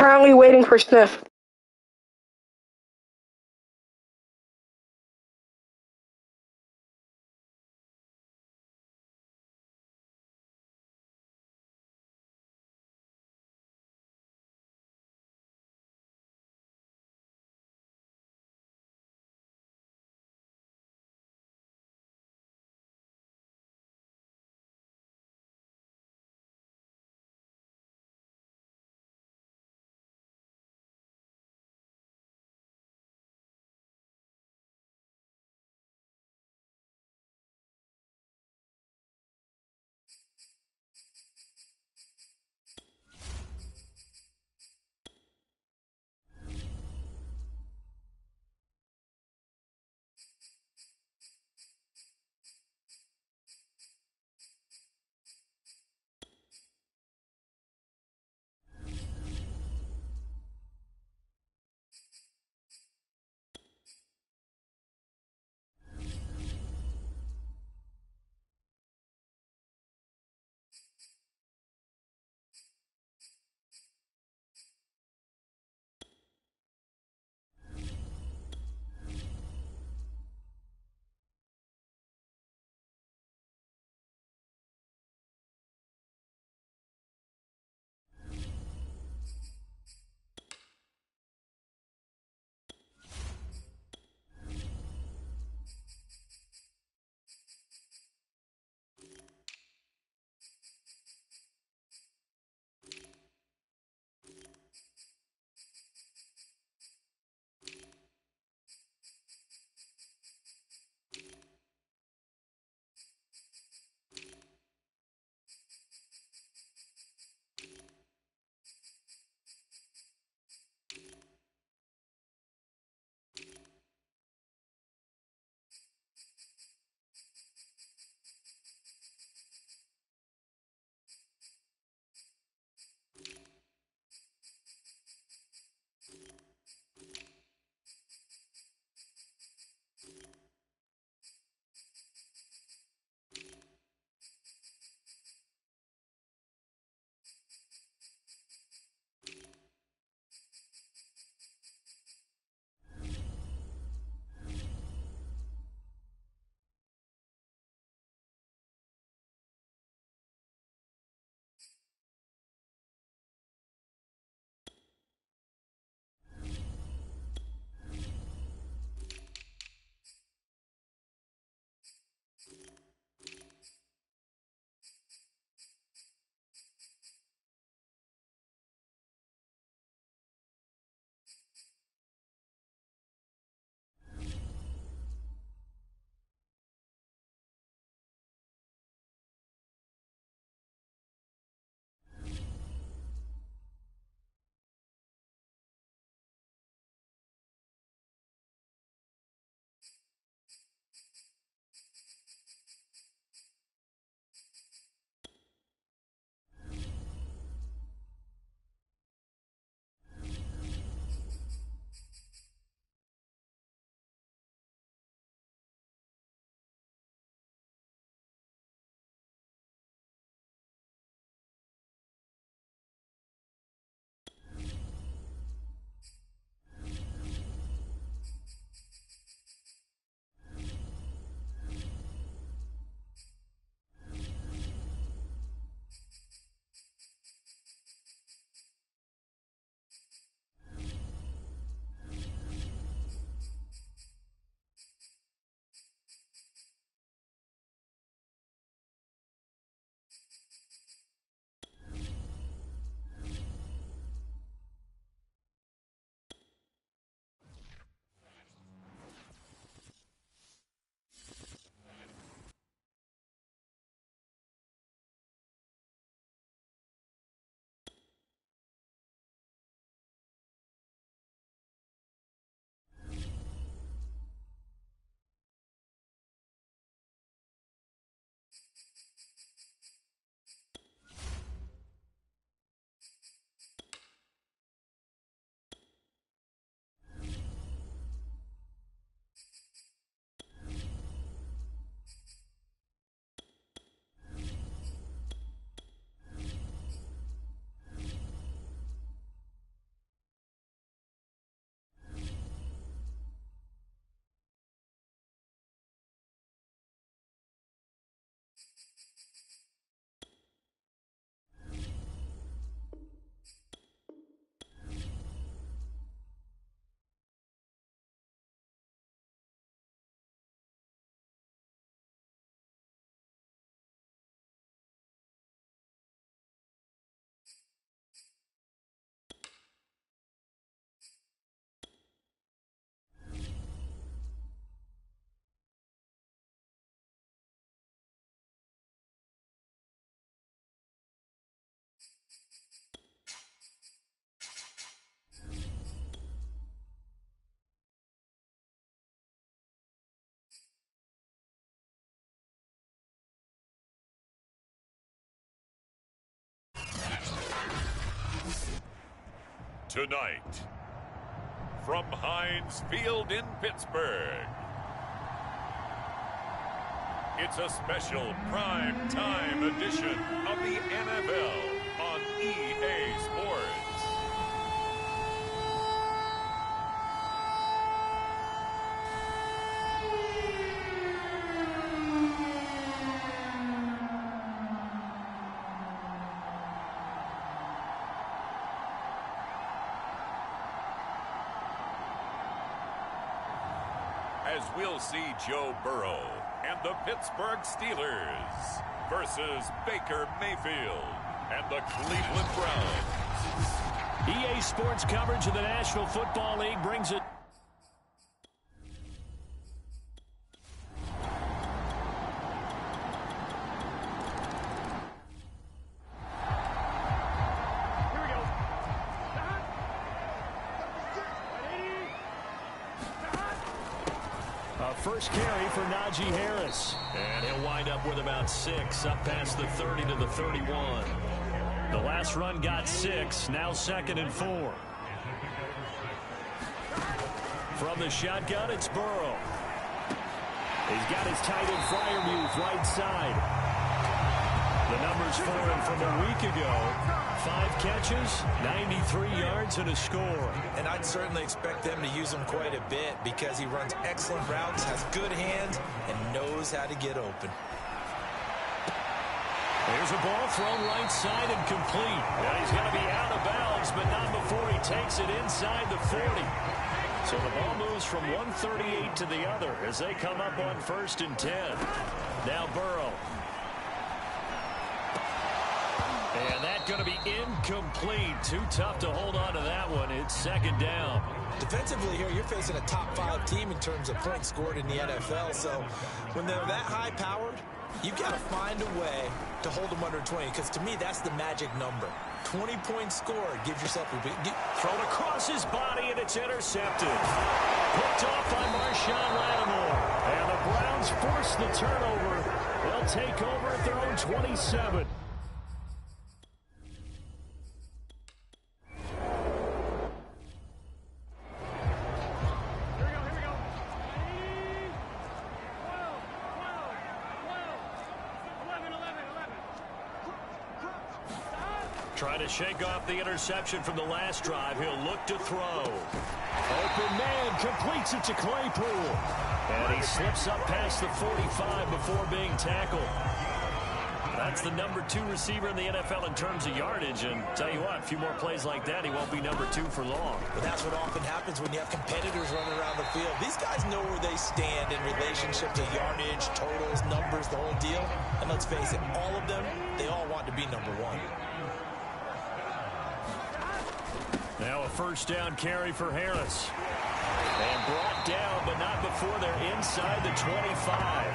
currently waiting for Sniff. Tonight, from Heinz Field in Pittsburgh, it's a special prime time edition of the NFL on EA Sports. As we'll see Joe Burrow and the Pittsburgh Steelers versus Baker Mayfield and the Cleveland Browns. EA Sports coverage of the National Football League brings it. First carry for Najee Harris. And he'll wind up with about 6, up past the 30 to the 31. The last run got 6, now 2nd and 4. From the shotgun, it's Burrow. He's got his tight end Freiermuth right side. The numbers for him from a week ago. 5 catches, 93 yards, and a score. And I'd certainly expect them to use him quite a bit because he runs excellent routes, has good hands, and knows how to get open. There's a ball thrown right side and complete. Well, he's going to be out of bounds, but not before he takes it inside the 40. So the ball moves from 138 to the other as they come up on 1st and 10. Now Burrow. And that's going to be incomplete. Too tough to hold on to that one. It's 2nd down. Defensively here, you're facing a top 5 team in terms of points scored in the NFL. So when they're that high-powered, you've got to find a way to hold them under 20. Because to me, that's the magic number. 20 points scored. Give yourself a big... Thrown across his body, and it's intercepted. Picked off by Marshawn Lattimore. And the Browns force the turnover. They'll take over at their own 27. Trying to shake off the interception from the last drive. He'll look to throw. Open man completes it to Claypool. And he slips up past the 45 before being tackled. That's the number 2 receiver in the NFL in terms of yardage. And tell you what, a few more plays like that, he won't be number 2 for long. But that's what often happens when you have competitors running around the field. These guys know where they stand in relationship to yardage, totals, numbers, the whole deal. And let's face it, all of them, they all want to be number 1. Now a 1st down carry for Harris. And brought down, but not before they're inside the 25.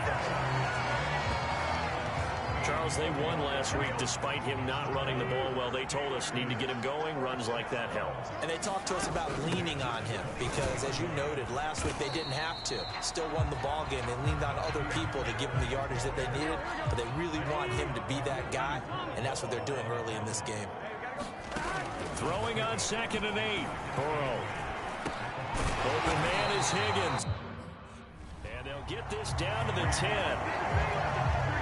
Charles, they won last week despite him not running the ball well. They told us need to get him going. Runs like that help. And they talked to us about leaning on him because, as you noted, last week they didn't have to. Still won the ball game. They leaned on other people to give them the yardage that they needed, but they really want him to be that guy, and that's what they're doing early in this game. Throwing on 2nd and 8. Burrow. Open man is Higgins. And they'll get this down to the 10.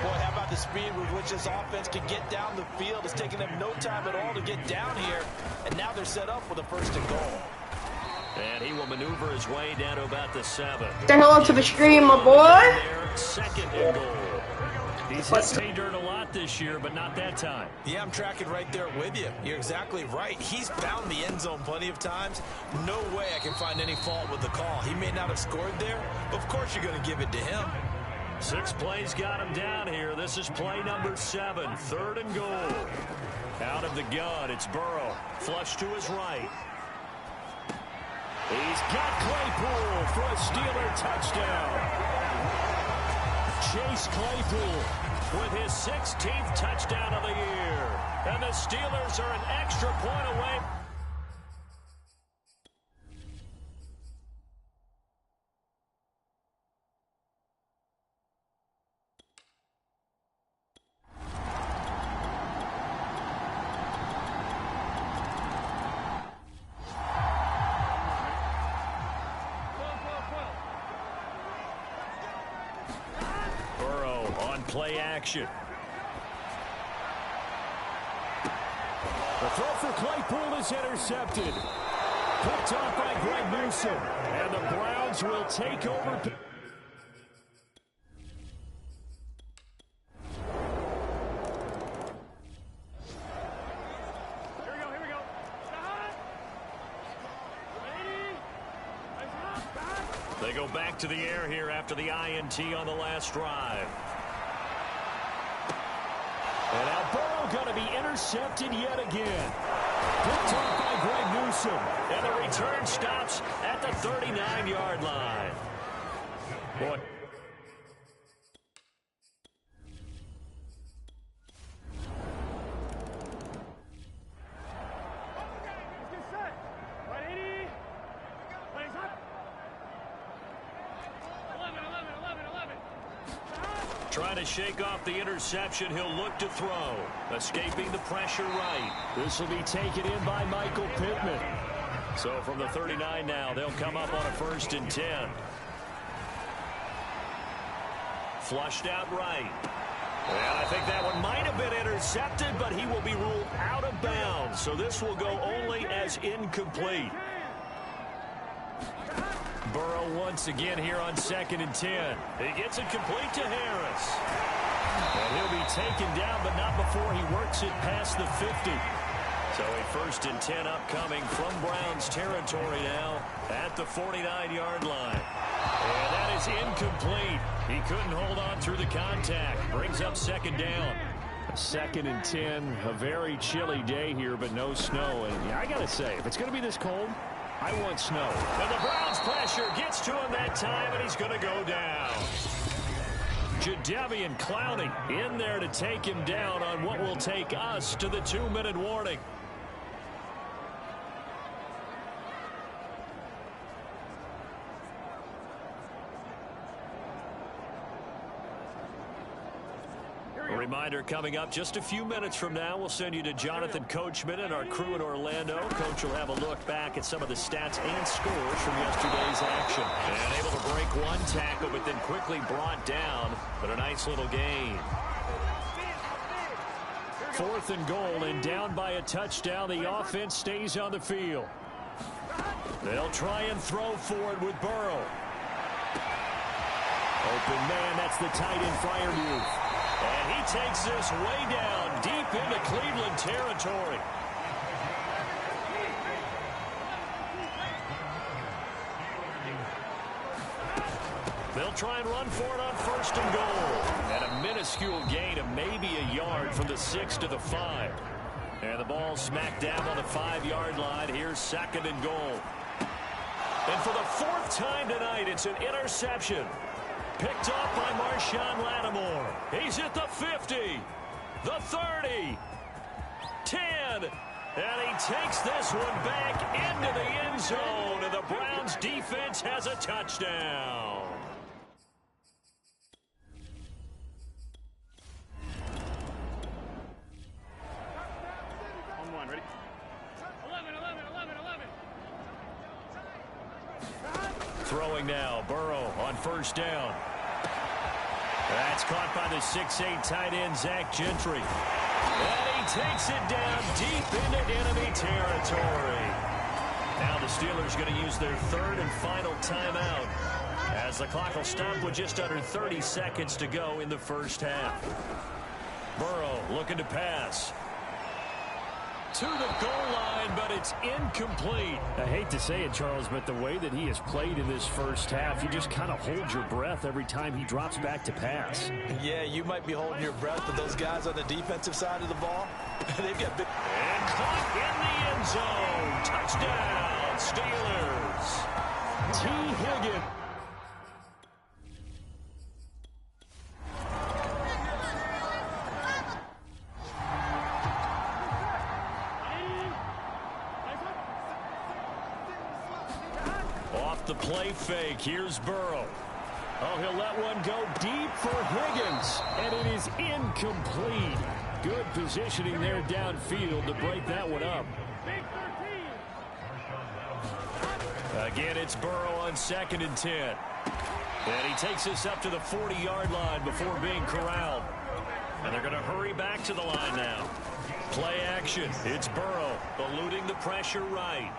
Boy, how about the speed with which this offense can get down the field? It's taking them no time at all to get down here. And now they're set up with a 1st and goal. And he will maneuver his way down to about the 7. Say hello to the stream, my boy. 2nd and goal. He's hit pay dirt a lot this year, but not that time. Yeah, I'm tracking right there with you. You're exactly right. He's found the end zone plenty of times. No way I can find any fault with the call. He may not have scored there, but of course you're going to give it to him. 6 plays got him down here. This is play number 7, 3rd and goal. Out of the gun, it's Burrow. Flush to his right. He's got Claypool for a Steeler touchdown. Chase Claypool with his 16th touchdown of the year. And the Steelers are an extra point away. On play action. The throw for Claypool is intercepted. Picked off by Greg Newsome. And the Browns will take over. They go back to the air here after the INT on the last drive. And now Burrow going to be intercepted yet again. Picked off by Greg Newsome. And the return stops at the 39-yard line. Boy. Trying to shake off the interception. He'll look to throw. Escaping the pressure right. This will be taken in by Michael Pittman. So from the 39 now, they'll come up on a 1st and 10. Flushed out right. And I think that one might have been intercepted, but he will be ruled out of bounds. So this will go only as incomplete. Burrow once again here on 2nd and 10. He gets it complete to Harris. And he'll be taken down, but not before he works it past the 50. So a 1st and 10 upcoming from Browns territory now at the 49-yard line. And that is incomplete. He couldn't hold on through the contact. Brings up 2nd down. 2nd and 10, a very chilly day here, but no snow. And I got to say, if it's going to be this cold, I want snow. And the Browns pressure gets to him that time, and he's going to go down. Jadeveon Clowney in there to take him down on what will take us to the 2-minute warning. A reminder coming up just a few minutes from now. We'll send you to Jonathan Coachman and our crew in Orlando. Coach will have a look back at some of the stats and scores from yesterday's action. And able to break one tackle, but then quickly brought down. But a nice little gain. 4th and goal, and down by a touchdown. The offense stays on the field. They'll try and throw forward with Burrow. Open man, that's the tight end Freiermuth. And he takes this way down, deep into Cleveland territory. They'll try and run for it on 1st and goal. And a minuscule gain of maybe a yard from the 6 to the 5. And the ball smacked down on the 5-yard line. Here's 2nd and goal. And for the 4th time tonight, it's an interception. Picked off by Marshawn Lattimore. He's at the 50, the 30, 10, and he takes this one back into the end zone, and the Browns defense has a touchdown. On one, ready? 11. Throwing now, Burrow on 1st down. That's caught by the 6'8" tight end, Zach Gentry. And he takes it down deep into enemy territory. Now the Steelers going to use their 3rd and final timeout as the clock will stop with just under 30 seconds to go in the 1st half. Burrow looking to pass. To the goal line, but it's incomplete. I hate to say it, Charles, but the way that he has played in this 1st half, you just kind of hold your breath every time he drops back to pass. Yeah, you might be holding your breath, but those guys on the defensive side of the ball, they've got big... And caught in the end zone. Touchdown, Steelers. T. Higgins. The play fake. Here's Burrow. Oh, he'll let one go deep for Higgins. And it is incomplete. Good positioning there downfield to break that one up. Again, it's Burrow on 2nd and 10. And he takes this up to the 40-yard line before being corralled. And they're going to hurry back to the line now. Play action. It's Burrow eluding the pressure right.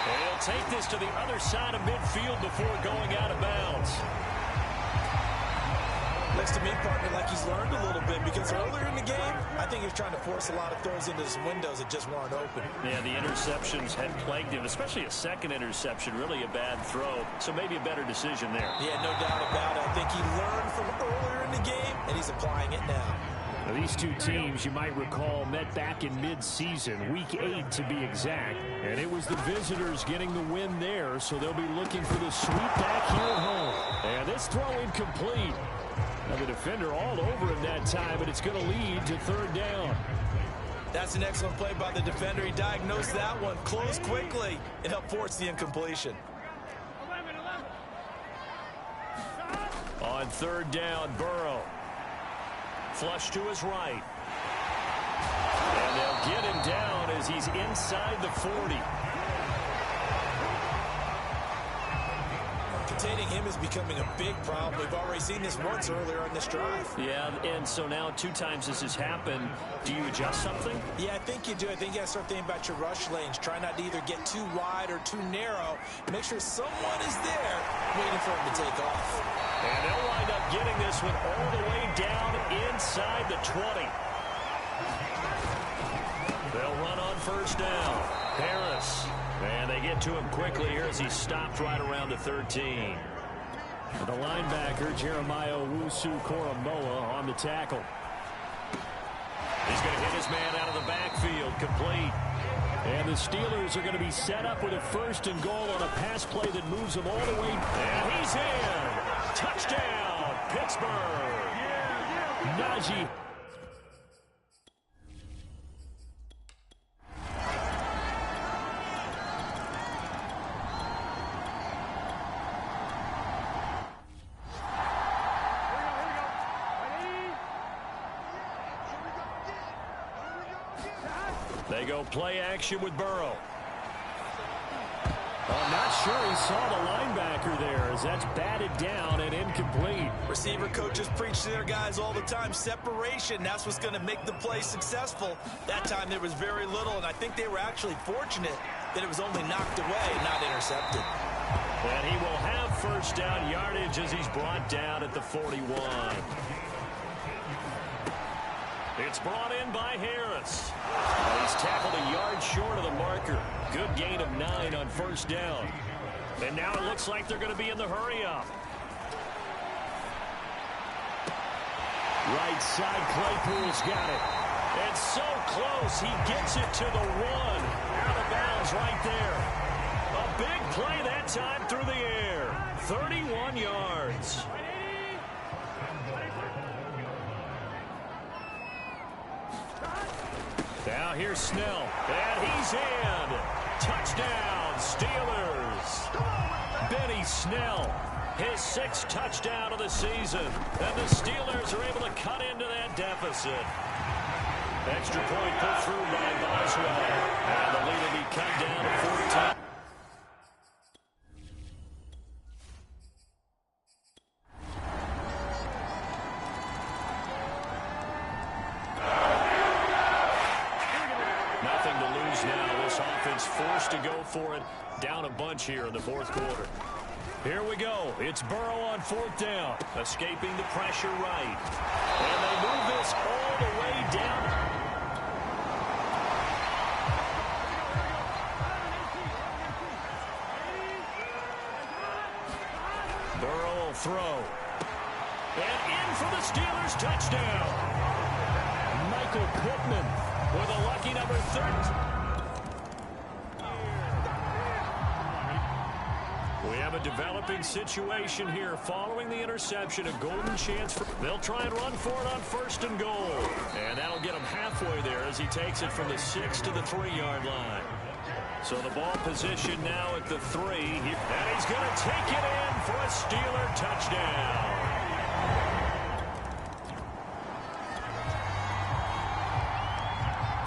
And he'll take this to the other side of midfield before going out of bounds. Looks to me, partner, like he's learned a little bit, because earlier in the game, I think he was trying to force a lot of throws into some windows that just weren't open. Yeah, the interceptions had plagued him, especially a second interception, really a bad throw. So maybe a better decision there. Yeah, no doubt about it. I think he learned from earlier in the game, and he's applying it now. Now, these two teams, you might recall, met back in mid-season, Week 8 to be exact. And it was the visitors getting the win there, so they'll be looking for the sweep back here at home. And this throw incomplete. Now the defender all over him that time, but it's going to lead to third down. That's an excellent play by the defender. He diagnosed that one, closed quickly, and helped force the incompletion. On third down, Burrow. Flush to his right. And they'll get him down as he's inside the 40. Containing him is becoming a big problem. We've already seen this once earlier on this drive. Yeah, and so now 2 times this has happened. Do you adjust something? Yeah, I think you do. I think you got to start thinking about your rush lanes. Try not to either get too wide or too narrow. Make sure someone is there waiting for him to take off. And they'll wind up getting this one all the way down inside the 20. They'll run on first down. Harris. And they get to him quickly here as he stopped right around the 13. The linebacker, Jeremiah Owusu-Koramoah, on the tackle. He's going to hit his man out of the backfield, complete. And the Steelers are going to be set up with a 1st and goal on a pass play that moves them all the way. And he's in. Touchdown, Pittsburgh. Najee. They go play action with Burrow. I'm not sure he saw the linebacker there as that's batted down and incomplete. Receiver coaches preach to their guys all the time. Separation, that's what's going to make the play successful. That time there was very little, and I think they were actually fortunate that it was only knocked away, not intercepted. And he will have first down yardage as he's brought down at the 41. It's brought in by Harris. And he's tackled a yard short of the marker. Good gain of 9 on first down. And now it looks like they're going to be in the hurry-up. Right side, Claypool's got it. And so close, he gets it to the 1. Out of bounds right there. A big play that time through the air. 31 yards. Now here's Snell, and he's in. Touchdown, Steelers. Benny Snell, his 6th touchdown of the season. And the Steelers are able to cut into that deficit. Extra point put through by Boswell. And the lead will be cut down to 14. Forced to go for it, down a bunch here in the 4th quarter. Here we go. It's Burrow on 4th down, escaping the pressure right. And they move this all the way down. Burrow will throw. And in for the Steelers touchdown. Michael Pittman with a lucky number 13. We have a developing situation here following the interception. A golden chance for... They'll try and run for it on 1st and goal. And that'll get him halfway there as he takes it from the 6 to the 3-yard line. So the ball position now at the 3. And he's going to take it in for a Steeler touchdown.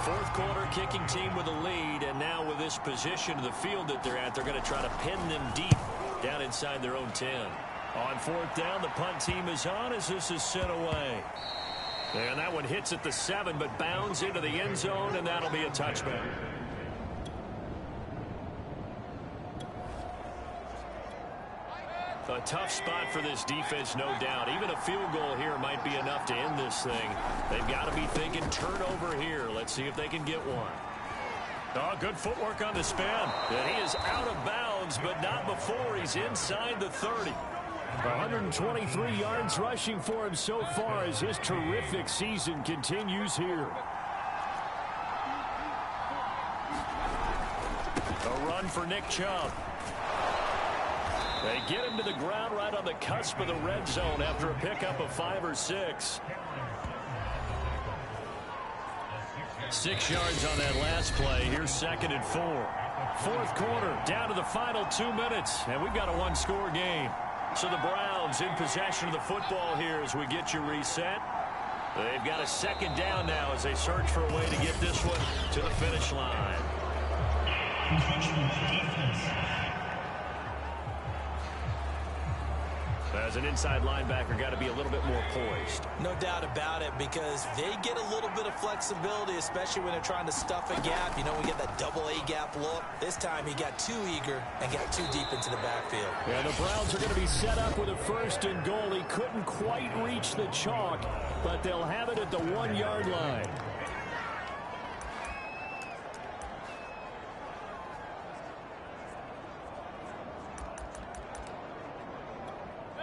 Fourth quarter, kicking team with a lead, and now with this position of the field that they're at, they're going to try to pin them deep. down inside their own 10. On fourth down, the punt team is on as this is sent away. And that one hits at the 7, but bounds into the end zone, and that'll be a touchback. A tough spot for this defense, no doubt. Even a field goal here might be enough to end this thing. They've got to be thinking turnover here. Let's see if they can get one. Oh, good footwork on the spin. And he is out of bounds, but not before he's inside the 30. 123 yards rushing for him so far as his terrific season continues here. A run for Nick Chubb. They get him to the ground right on the cusp of the red zone after a pickup of 5 or 6. 6 yards on that last play. Here's 2nd and 4. Fourth quarter, down to the final 2 minutes, and we've got a one-score game. So the Browns in possession of the football here as we get you reset. They've got a 2nd down now as they search for a way to get this one to the finish line. As an inside linebacker, got to be a little bit more poised. No doubt about it, because they get a little bit of flexibility, especially when they're trying to stuff a gap. You know, we get that double A gap look. This time he got too eager and got too deep into the backfield. Yeah, the Browns are going to be set up with a 1st and goal. He couldn't quite reach the chalk, but they'll have it at the 1-yard line.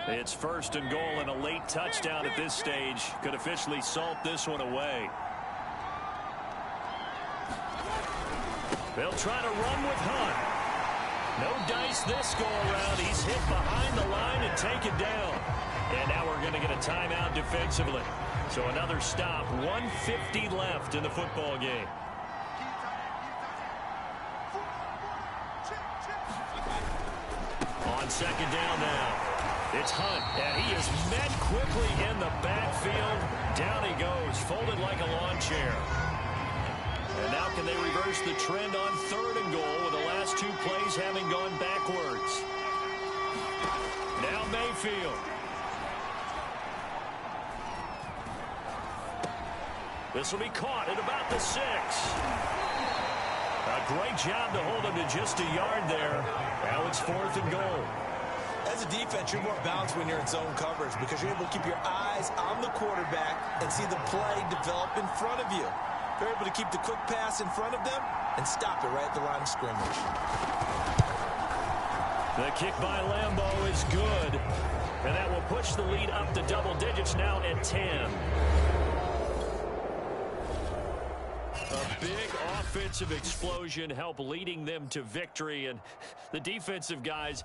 It's 1st and goal, and a late touchdown at this stage could officially salt this one away. They'll try to run with Hunt. No dice this go around. He's hit behind the line and taken down. And now we're going to get a timeout defensively. So another stop. 1:50 left in the football game. On 2nd down now. It's Hunt, and he is met quickly in the backfield. Down he goes, folded like a lawn chair. And now can they reverse the trend on 3rd and goal with the last 2 plays having gone backwards? Now Mayfield. This will be caught at about the 6. A great job to hold him to just a yard there. Now it's 4th and goal. As a defense, you're more balanced when you're in zone coverage because you're able to keep your eyes on the quarterback and see the play develop in front of you. You're able to keep the quick pass in front of them and stop it right at the line of scrimmage. The kick by Lambeau is good, and that will push the lead up to double digits now at 10. A big offensive explosion helped leading them to victory, and the defensive guys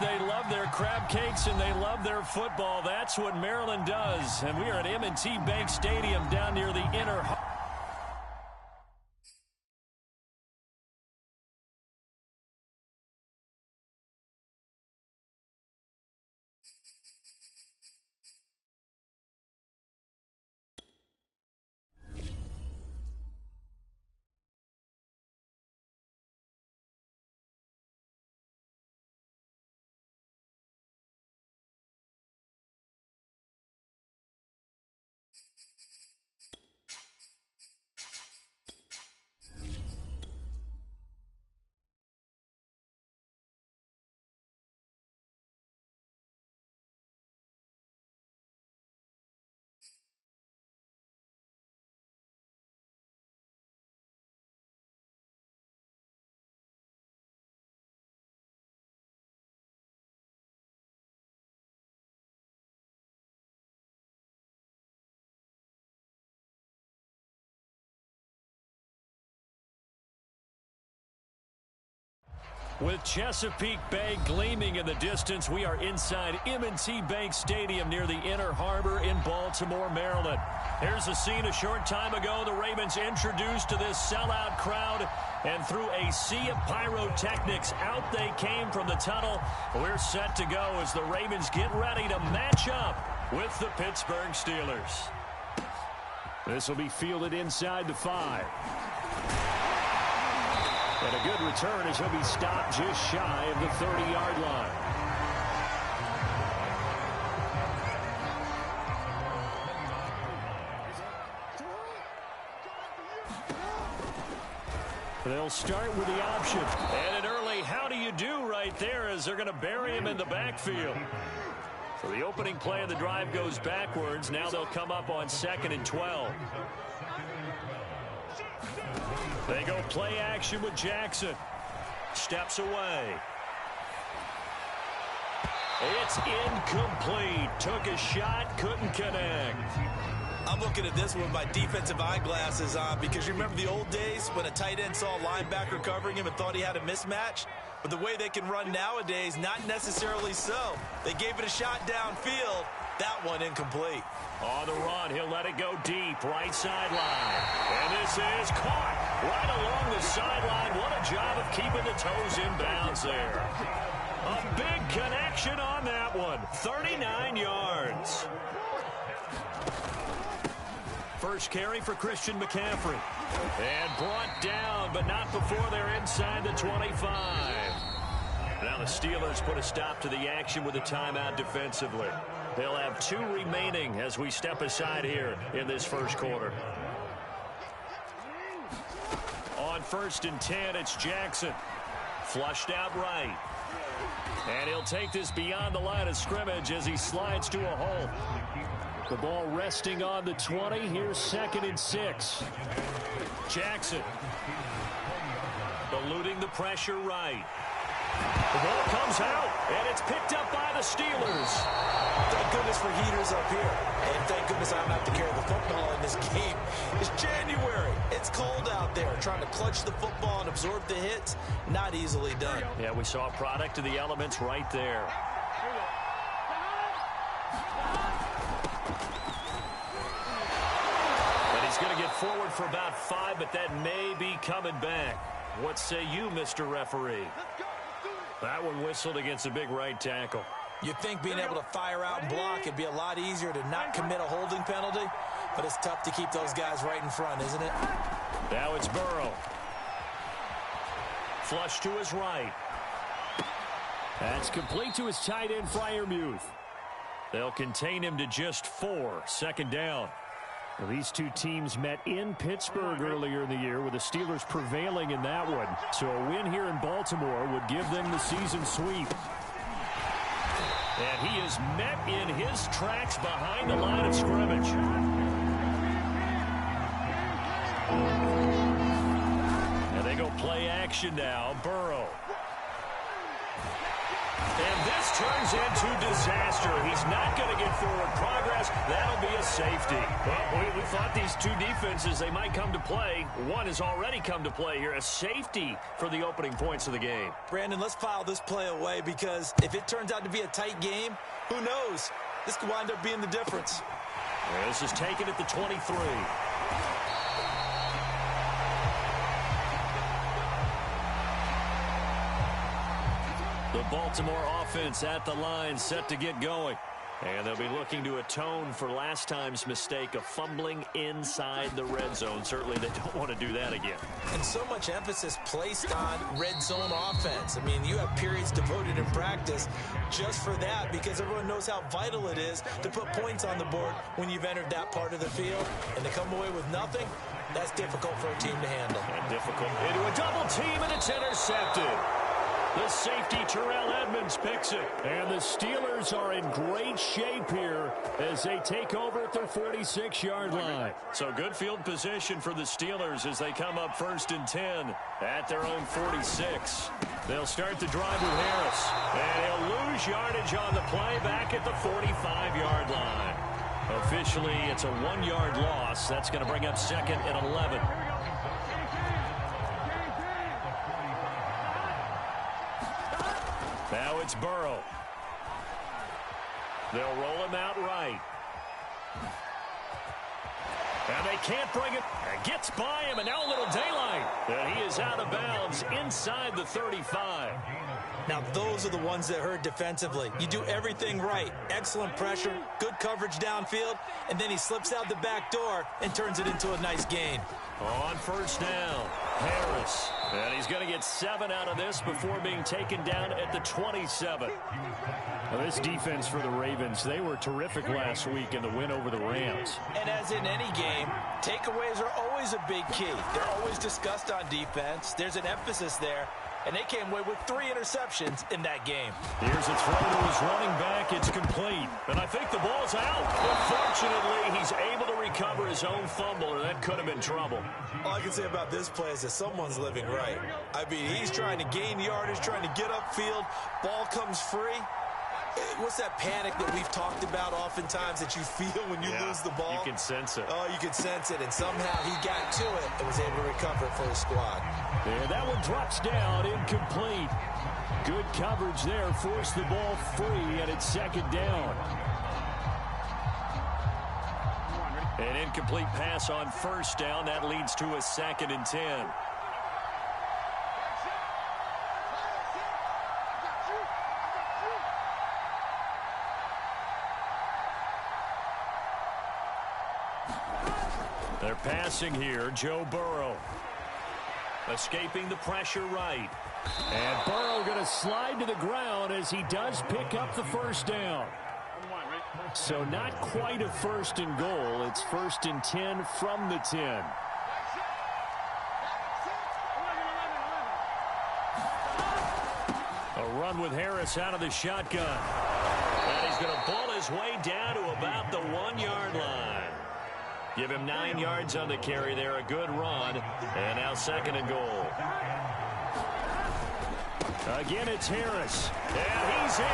they love their crab cakes, and they love their football. That's what Maryland does. And we are at M&T Bank Stadium down near the inner. With Chesapeake Bay gleaming in the distance, we are inside M&T Bank Stadium near the Inner Harbor in Baltimore, Maryland. Here's a scene a short time ago. The Ravens introduced to this sellout crowd, and through a sea of pyrotechnics, out they came from the tunnel. We're set to go as the Ravens get ready to match up with the Pittsburgh Steelers. This will be fielded inside the 5. And a good return as he'll be stopped just shy of the 30-yard line. They'll start with the option. And an early how do you do right there as they're going to bury him in the backfield. So the opening play of the drive goes backwards. Now they'll come up on 2nd and 12. They go play action with Jackson. Steps away. It's incomplete. Took a shot, couldn't connect. I'm looking at this with my defensive eyeglasses on because you remember the old days when a tight end saw a linebacker covering him and thought he had a mismatch? But the way they can run nowadays, not necessarily so. They gave it a shot downfield. That one incomplete. On the run, he'll let it go deep, right sideline. And this is caught right along the sideline. What a job of keeping the toes in bounds there. A big connection on that one. 39 yards. First carry for Christian McCaffrey. And brought down, but not before they're inside the 25. Now the Steelers put a stop to the action with a timeout defensively. They'll have 2 remaining as we step aside here in this first quarter. On 1st and 10, it's Jackson. Flushed out right. And he'll take this beyond the line of scrimmage as he slides to a hole. The ball resting on the 20. Here's 2nd and 6. Jackson. Eluding the pressure right. The ball comes out, and it's picked up by the Steelers. Thank goodness for heaters up here. And thank goodness I don't have to carry the football in this game. It's January. It's cold out there. Trying to clutch the football and absorb the hits, not easily done. Yeah, we saw a product of the elements right there. And he's going to get forward for about 5, but that may be coming back. What say you, Mr. Referee? That one whistled against a big right tackle. You'd think being able to fire out and block it'd be a lot easier to not commit a holding penalty, but it's tough to keep those guys right in front, isn't it? Now it's Burrow. Flush to his right. That's complete to his tight end, Freiermuth. They'll contain him to just 4. 2nd down. Well, these 2 teams met in Pittsburgh earlier in the year, with the Steelers prevailing in that one. So a win here in Baltimore would give them the season sweep. And he is met in his tracks behind the line of scrimmage. And they go play action now. Burrow. And this turns into disaster. He's not going to get forward progress. That'll be a safety. Well, we thought these two defenses, they might come to play. One has already come to play here. A safety for the opening points of the game. Brandon, let's file this play away because if it turns out to be a tight game, who knows? This could wind up being the difference. This is taken at the 23. The Baltimore offense at the line, set to get going. And they'll be looking to atone for last time's mistake of fumbling inside the red zone. Certainly they don't want to do that again. And so much emphasis placed on red zone offense. I mean, you have periods devoted in practice just for that because everyone knows how vital it is to put points on the board when you've entered that part of the field. And to come away with nothing, that's difficult for a team to handle. And difficult into a double team, and it's intercepted. The safety, Terrell Edmonds, picks it. And the Steelers are in great shape here as they take over at their 46-yard line. So good field position for the Steelers as they come up 1st and 10 at their own 46. They'll start the drive with Harris. And he'll lose yardage on the play back at the 45-yard line. Officially, it's a 1-yard loss. That's going to bring up 2nd and 11. Now it's Burrow. They'll roll him out right. And they can't bring it. It gets by him, and now a little daylight. And he is out of bounds inside the 35. Now, those are the ones that hurt defensively. You do everything right. Excellent pressure, good coverage downfield, and then he slips out the back door and turns it into a nice gain. On 1st down, Harris. And he's going to get 7 out of this before being taken down at the 27. Well, this defense for the Ravens, they were terrific last week in the win over the Rams. And as in any game, takeaways are always a big key. They're always discussed on defense. There's an emphasis there. And they came away with 3 interceptions in that game. Here's a throw to his running back. It's complete. And I think the ball's out. Unfortunately, he's able to recover his own fumble, or that could have been trouble. All I can say about this play is that someone's living right. I mean, he's trying to gain yardage, trying to get upfield. Ball comes free. What's that panic that we've talked about oftentimes that you feel when you lose the ball? You can sense it. Oh, you can sense it. And somehow he got to it and was able to recover it for his squad. Yeah, that one drops down, incomplete. Good coverage there, forced the ball free, and it's 2nd down. An incomplete pass on 1st down. That leads to a 2nd and 10. They're passing here. Joe Burrow escaping the pressure right. And Burrow going to slide to the ground as he does pick up the 1st down. So not quite a 1st and goal. It's 1st and 10 from the 10. A run with Harris out of the shotgun. And he's going to ball his way down to about the 1-yard line. Give him 9 yards on the carry there. A good run. And now 2nd and goal. Again, it's Harris. And he's in.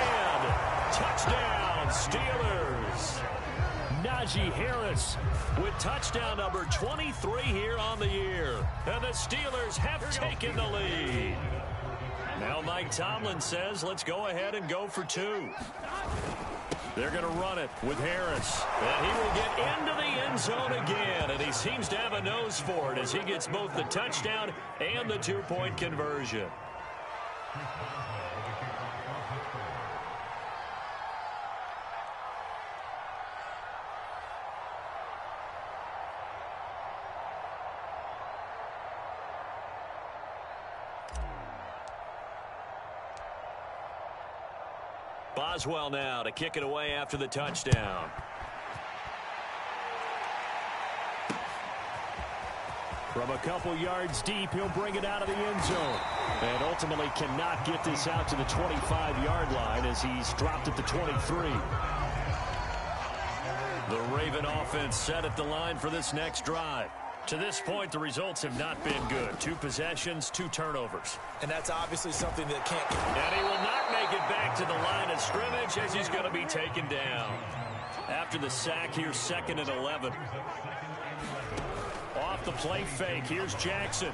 Touchdown, Steelers. Najee Harris with touchdown number 23 here on the year. And the Steelers have taken the lead. Now Mike Tomlin says, let's go ahead and go for 2. They're going to run it with Harris. And he will get into the end zone again. And he seems to have a nose for it as he gets both the touchdown and the 2-point conversion. Boswell now to kick it away after the touchdown. From a couple yards deep, he'll bring it out of the end zone. And ultimately cannot get this out to the 25-yard line as he's dropped at the 23. The Raven offense set at the line for this next drive. To this point, the results have not been good. 2 possessions, 2 turnovers. And that's obviously something that can't... And he will not make it back to the line of scrimmage as he's going to be taken down. After the sack, here's 2nd and 11. Off the play fake, here's Jackson.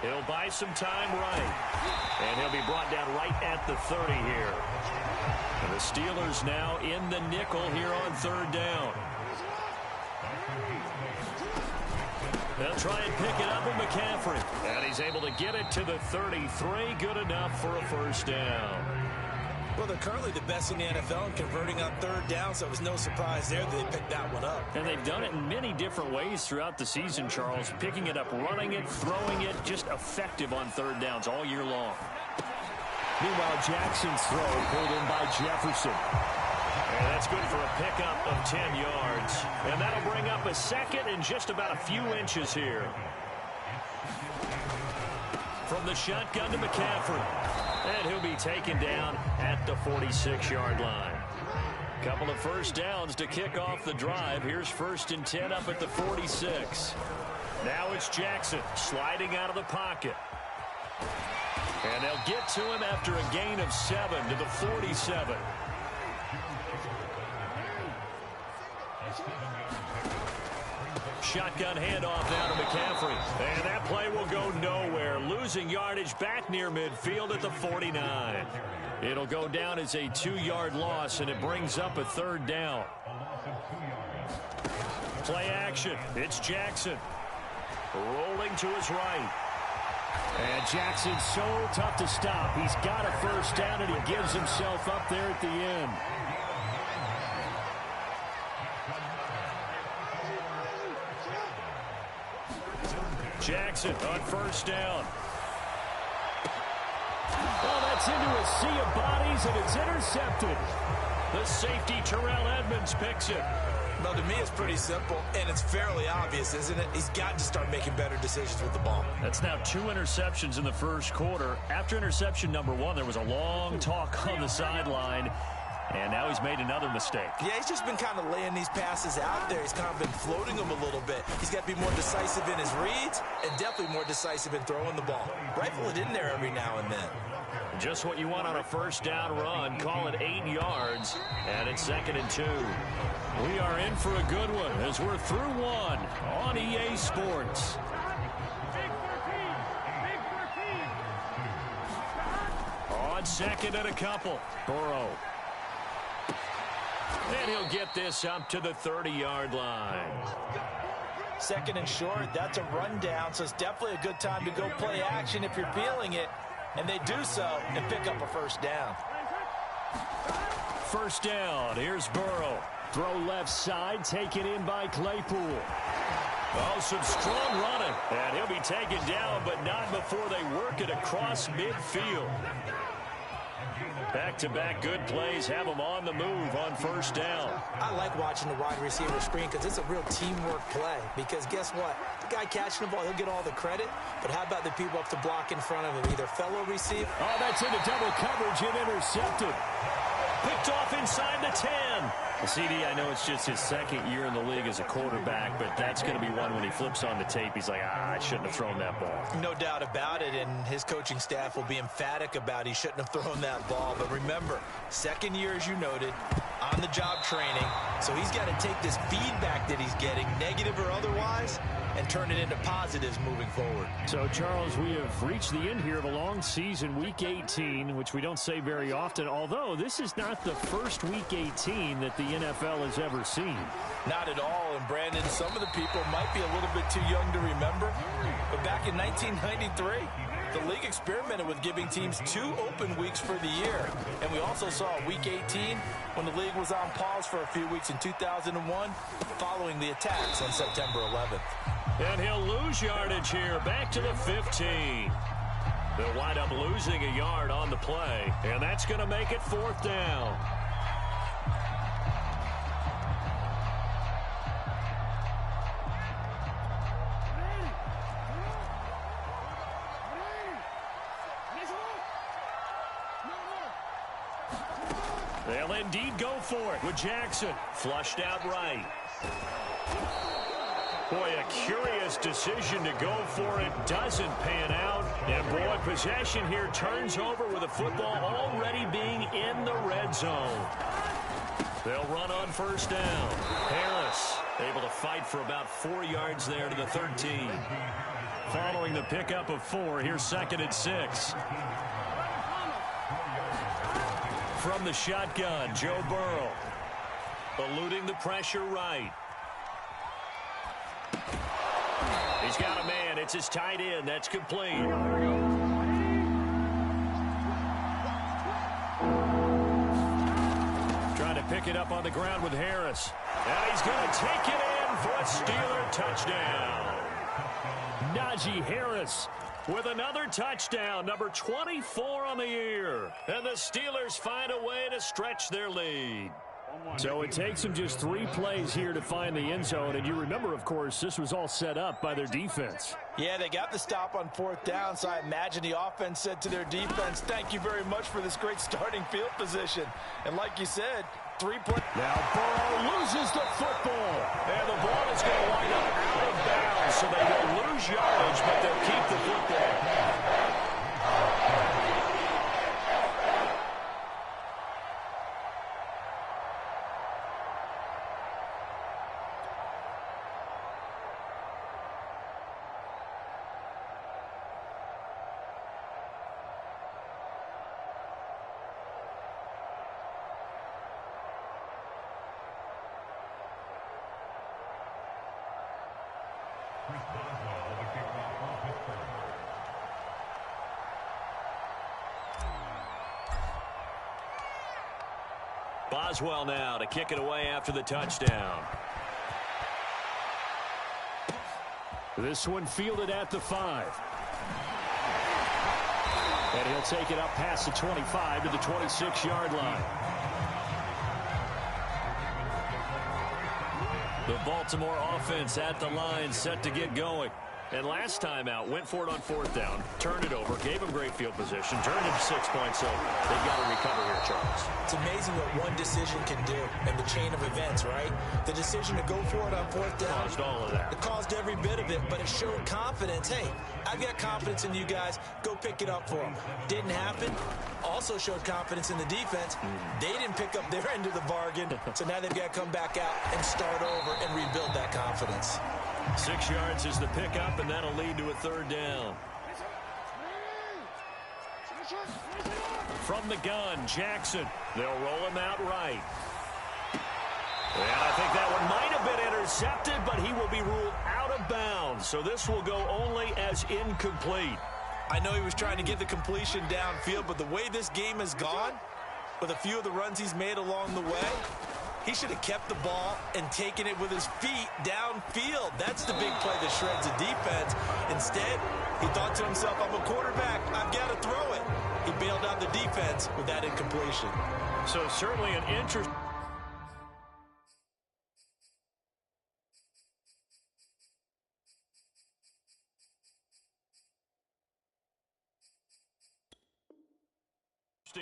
He'll buy some time right. And he'll be brought down right at the 30 here. And the Steelers now in the nickel here on 3rd down. They'll try and pick it up with McCaffrey. And he's able to get it to the 33. Good enough for a 1st down. Well, they're currently the best in the NFL in converting on 3rd down, so it was no surprise there that they picked that one up. And they've done it in many different ways throughout the season, Charles. Picking it up, running it, throwing it, just effective on 3rd downs all year long. Meanwhile, Jackson's throw pulled in by Jefferson. And that's good for a pickup of 10 yards. And that'll bring up a 2nd and just about a few inches here. From the shotgun to McCaffrey. And he'll be taken down at the 46-yard line. Couple of 1st downs to kick off the drive. Here's 1st and 10 up at the 46. Now it's Jackson sliding out of the pocket. And they'll get to him after a gain of 7 to the 47. Shotgun handoff now to McCaffrey. And that play will go nowhere. Losing yardage back near midfield at the 49. It'll go down as a 2-yard loss, and it brings up a 3rd down. Play action. It's Jackson. Rolling to his right. And Jackson's so tough to stop. He's got a 1st down, and he gives himself up there at the end. Jackson on 1st down. Well, that's into a sea of bodies, and it's intercepted. The safety, Terrell Edmonds, picks it. Well, to me, it's pretty simple, and it's fairly obvious, isn't it? He's got to start making better decisions with the ball. That's now 2 interceptions in the 1st quarter. After interception number 1, there was a long talk on the sideline. And now he's made another mistake. Yeah, he's just been kind of laying these passes out there. He's kind of been floating them a little bit. He's got to be more decisive in his reads and definitely more decisive in throwing the ball. Rifle it in there every now and then. Just what you want on a 1st down run. Call it 8 yards. And it's 2nd and 2. We are in for a good one as we're through 1 on EA Sports. On 2nd and a couple. Burrow. And he'll get this up to the 30-yard line. 2nd and short, that's a rundown, so it's definitely a good time to go play action if you're feeling it. And they do so and pick up a 1st down. 1st down, here's Burrow. Throw left side, taken in by Claypool. Oh, some strong running. And he'll be taken down, but not before they work it across midfield. Back-to-back good plays have them on the move on 1st down. I like watching the wide receiver screen because it's a real teamwork play. Because guess what? The guy catching the ball, he'll get all the credit. But how about the people up to block in front of him? Either fellow receiver. Oh, that's into double coverage and intercepted. Picked off inside the 10. Well, CD, I know it's just his 2nd year in the league as a quarterback, but that's going to be one when he flips on the tape. He's like, I shouldn't have thrown that ball. No doubt about it, and his coaching staff will be emphatic about he shouldn't have thrown that ball. But remember, 2nd year, as you noted, on-the-job training. So he's got to take this feedback that he's getting, negative or otherwise, and turn it into positives moving forward. So, Charles, we have reached the end here of a long season, Week 18, which we don't say very often, although this is not the first Week 18 that the NFL has ever seen. Not at all, and Brandon, some of the people might be a little bit too young to remember, but back in 1993, the league experimented with giving teams 2 open weeks for the year, and we also saw Week 18 when the league was on pause for a few weeks in 2001 following the attacks on September 11th. And he'll lose yardage here, back to the 15. They'll wind up losing a yard on the play, and that's going to make it 4th down. They'll indeed go for it with Jackson. Flushed out right. Boy, a curious decision to go for it. Doesn't pan out. And, boy, possession here turns over with the football already being in the red zone. They'll run on first down. Harris able to fight for about 4 yards there to the 13. Following the pickup of 4, here's 2nd and 6. From the shotgun, Joe Burrow. Eluding the pressure right. He's got a man. It's his tight end. That's complete. Trying to pick it up on the ground with Harris. And he's going to take it in for a Steeler touchdown. Najee Harris with another touchdown, number 24 on the year. And the Steelers find a way to stretch their lead. So it takes them just 3 plays here to find the end zone. And you remember, of course, this was all set up by their defense. Yeah, they got the stop on 4th down, so I imagine the offense said to their defense, thank you very much for this great starting field position. And like you said, 3 plays. Now Burrow loses the football. And the ball is going to wind up out of bounds, so they will lose yardage, but they'll keep the football. Boswell now to kick it away after the touchdown. This one fielded at the 5. And he'll take it up past the 25 to the 26-yard line. The Baltimore offense at the line, set to get going. And last time out, went for it on 4th down, turned it over, gave him great field position, turned him 6 points, so they've got to recover here, Charles. It's amazing what one decision can do in the chain of events, right? The decision to go for it on 4th down. Caused all of that. It caused every bit of it, but it showed confidence. Hey, I've got confidence in you guys. Go pick it up for them. Didn't happen. Also showed confidence in the defense. They didn't pick up their end of the bargain, so now they've got to come back out and start over and rebuild that confidence. 6 yards is the pickup, and that'll lead to a 3rd down. From the gun, Jackson. They'll roll him out right. And I think that one might have been intercepted, but he will be ruled out of bounds. So this will go only as incomplete. I know he was trying to get the completion downfield, but the way this game has gone, with a few of the runs he's made along the way, he should have kept the ball and taken it with his feet downfield. That's the big play that shreds the defense. Instead, he thought to himself, I'm a quarterback. I've got to throw it. He bailed out the defense with that incompletion. So certainly an interesting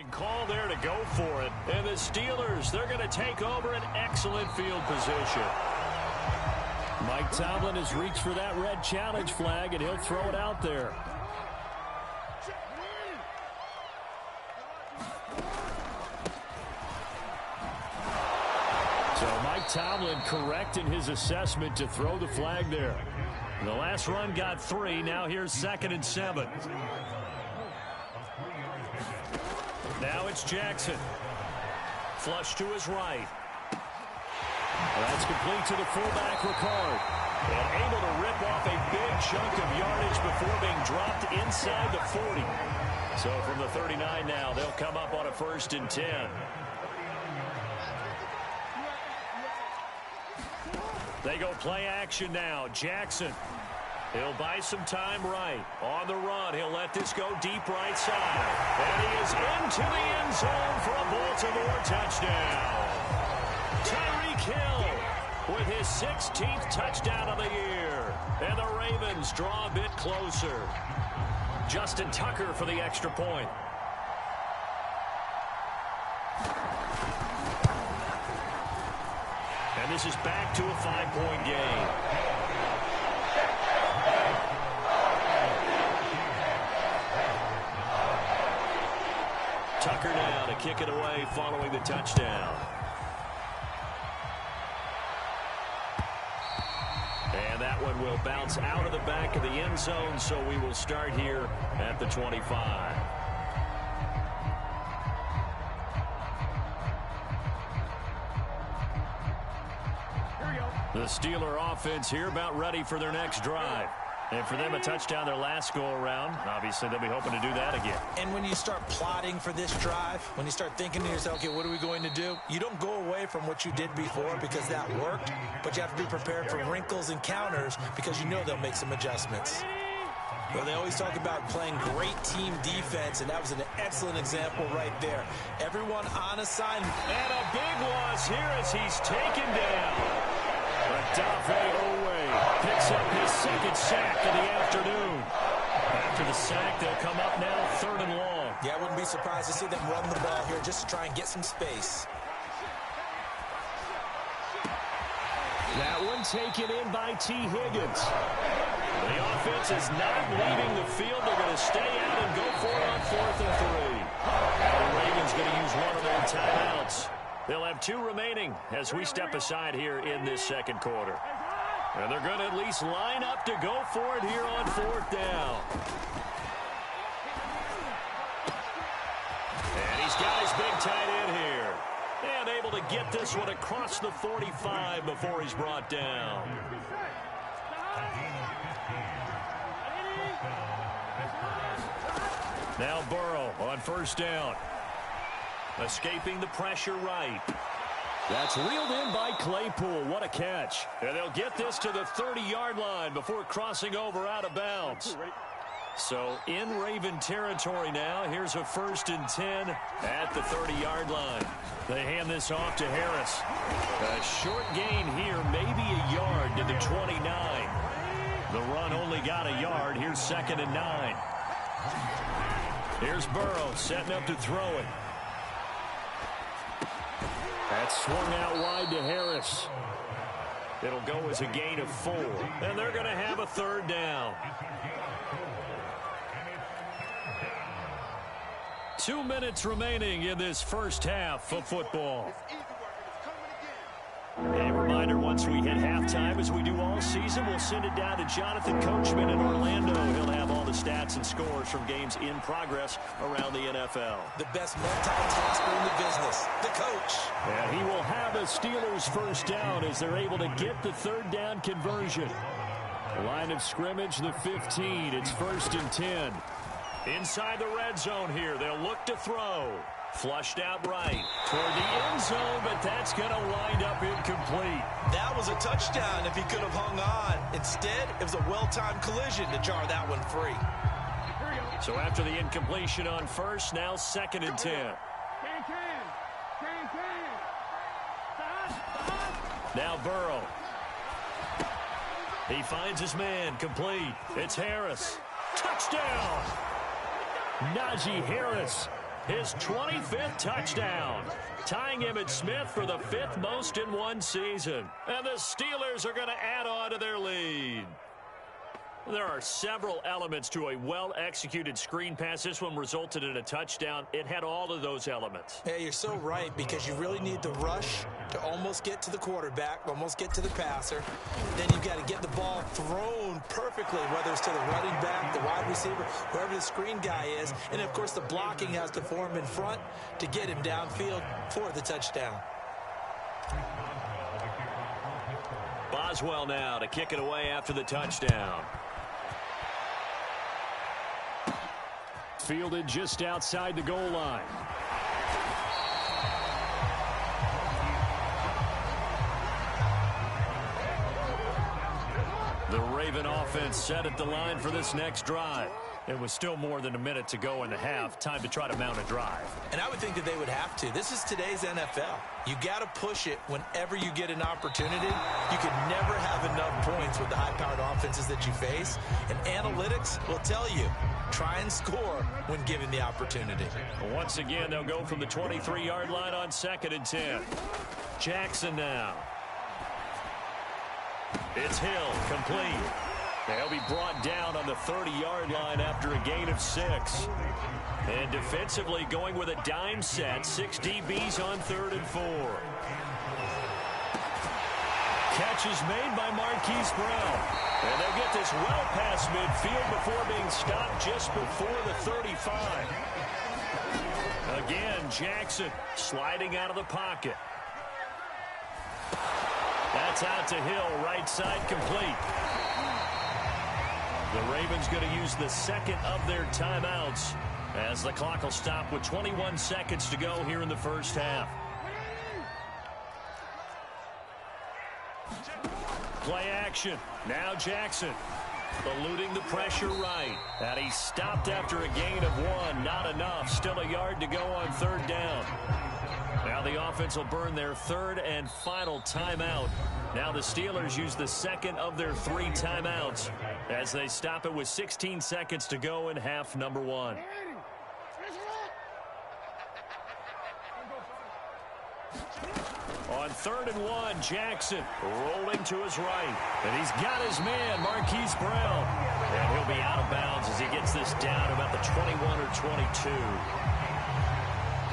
call there to go for it. And the Steelers, they're going to take over an excellent field position. Mike Tomlin has reached for that red challenge flag, and he'll throw it out there. So Mike Tomlin correct in his assessment to throw the flag there. The last run got 3. Now here's 2nd and 7. Now it's Jackson. Flush to his right. That's complete to the fullback, Ricard. And able to rip off a big chunk of yardage before being dropped inside the 40. So from the 39 now, they'll come up on a 1st and 10. They go play action now. Jackson. He'll buy some time right. On the run, he'll let this go deep right side. And he is into the end zone for a Baltimore touchdown. Tyreek Hill with his 16th touchdown of the year. And the Ravens draw a bit closer. Justin Tucker for the extra point. And this is back to a 5-point game. kick it away following the touchdown. And that one will bounce out of the back of the end zone, so we will start here at the 25. The Steeler offense here about ready for their next drive. And for them, a touchdown their last go-around. Obviously, they'll be hoping to do that again. And when you start plotting for this drive, when you start thinking to yourself, okay, what are we going to do? You don't go away from what you did before because that worked, but you have to be prepared for wrinkles and counters because you know they'll make some adjustments. Well, they always talk about playing great team defense, and that was an excellent example right there. Everyone on assignment. And a big loss here as he's taken down. Dafe Owe picks up his second sack of the afternoon. After the sack, they'll come up now 3rd and long. Yeah, I wouldn't be surprised to see them run the ball here just to try and get some space. That one taken in by T. Higgins. The offense is not leaving the field. They're going to stay out and go for it on 4th and 3. The Ravens going to use one of their timeouts. They'll have 2 remaining as we step aside here in this second quarter. And they're going to at least line up to go for it here on 4th down. And he's got his big tight end here. And able to get this one across the 45 before he's brought down. Now Burrow on 1st down. Escaping the pressure right. That's reeled in by Claypool. What a catch. And they'll get this to the 30-yard line before crossing over out of bounds. So in Raven territory now. Here's a 1st and 10 at the 30-yard line. They hand this off to Harris. A short gain here, maybe a yard to the 29. The run only got a yard. Here's 2nd and 9. Here's Burrow setting up to throw it. That's swung out wide to Harris. It'll go as a gain of 4. And they're going to have a 3rd down. 2 minutes remaining in this first half of football. A reminder, once we hit halftime, as we do all season, we'll send it down to Jonathan Coachman in Orlando. He'll have all the stats and scores from games in progress around the NFL. The best multitasker in the business, the coach. And he will have a Steelers 1st down as they're able to get the 3rd down conversion. Line of scrimmage, the 15. It's 1st and 10. Inside the red zone here, they'll look to throw. Flushed out right toward the end zone, but that's going to wind up incomplete. That was a touchdown if he could have hung on. Instead, it was a well-timed collision to jar that one free. So after the incompletion on 1st, now 2nd and 10. Now Burrow. He finds his man, complete. It's Harris. Touchdown! Najee Harris. His 25th touchdown, tying Emmitt Smith for the 5th most in one season. And the Steelers are going to add on to their lead. There are several elements to a well-executed screen pass. This one resulted in a touchdown. It had all of those elements. Yeah, you're so right, because you really need the rush to almost get to the quarterback, almost get to the passer. Then you've got to get the ball thrown perfectly, whether it's to the running back, the wide receiver, whoever the screen guy is. And, of course, the blocking has to form in front to get him downfield for the touchdown. Boswell now to kick it away after the touchdown. Fielded just outside the goal line. The Raven offense set at the line for this next drive. It was still more than a minute to go in the half. Time to try to mount a drive. And I would think that they would have to. This is today's NFL. You got to push it whenever you get an opportunity. You can never have enough points with the high-powered offenses that you face. And analytics will tell you, try and score when given the opportunity. Once again, they'll go from the 23-yard line on 2nd and 10. Jackson now. It's Hill, complete. They'll be brought down on the 30-yard line after a gain of 6. And defensively going with a dime set. 6 DBs on 3rd and 4. Catch is made by Marquise Brown. And they'll get this well past midfield before being stopped just before the 35. Again, Jackson sliding out of the pocket. That's out to Hill, right side complete. The Ravens going to use the second of their timeouts as the clock will stop with 21 seconds to go here in the first half. Play action. Now Jackson eluding the pressure right. And he stopped after a gain of 1. Not enough. Still a yard to go on 3rd down. Now the offense will burn their 3rd and final timeout. Now the Steelers use the second of their 3 timeouts as they stop it with 16 seconds to go in half number 1. On 3rd and 1, Jackson rolling to his right. And he's got his man, Marquise Brown. And he'll be out of bounds as he gets this down about the 21 or 22.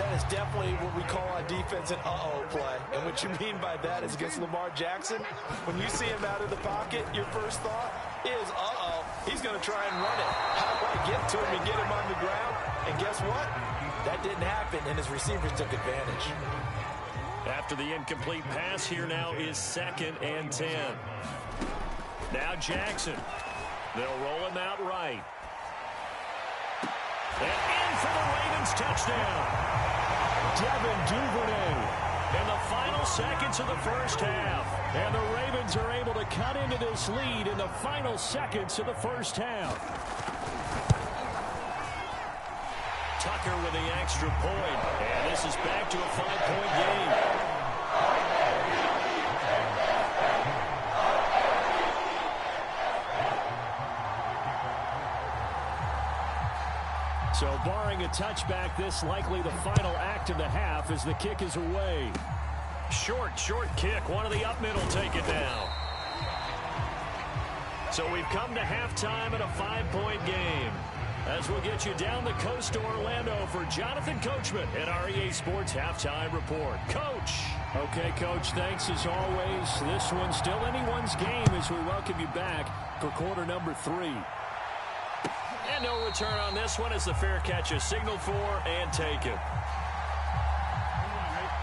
That is definitely what we call on defense an uh-oh play. And what you mean by that is against Lamar Jackson, when you see him out of the pocket, your first thought is, uh-oh, he's going to try and run it. How do I get to him and get him on the ground? And guess what? That didn't happen, and his receivers took advantage. After the incomplete pass, here now is 2nd and 10. Now Jackson. They'll roll him out right. And in for the Ravens touchdown. Devin Duvernay in the final seconds of the first half. And the Ravens are able to cut into this lead in the final seconds of the first half. Tucker with the extra point. And this is back to a 5-point game. So barring a touchback, this likely the final act of the half as the kick is away. Short kick. One of the up middle take it down. So we've come to halftime in a 5-point game. As we'll get you down the coast to Orlando for Jonathan Coachman at our EA Sports Halftime Report. Coach. Okay, Coach, thanks as always. This one's still anyone's game as we welcome you back for quarter number 3. And no return on this one as the fair catch is signaled for and taken.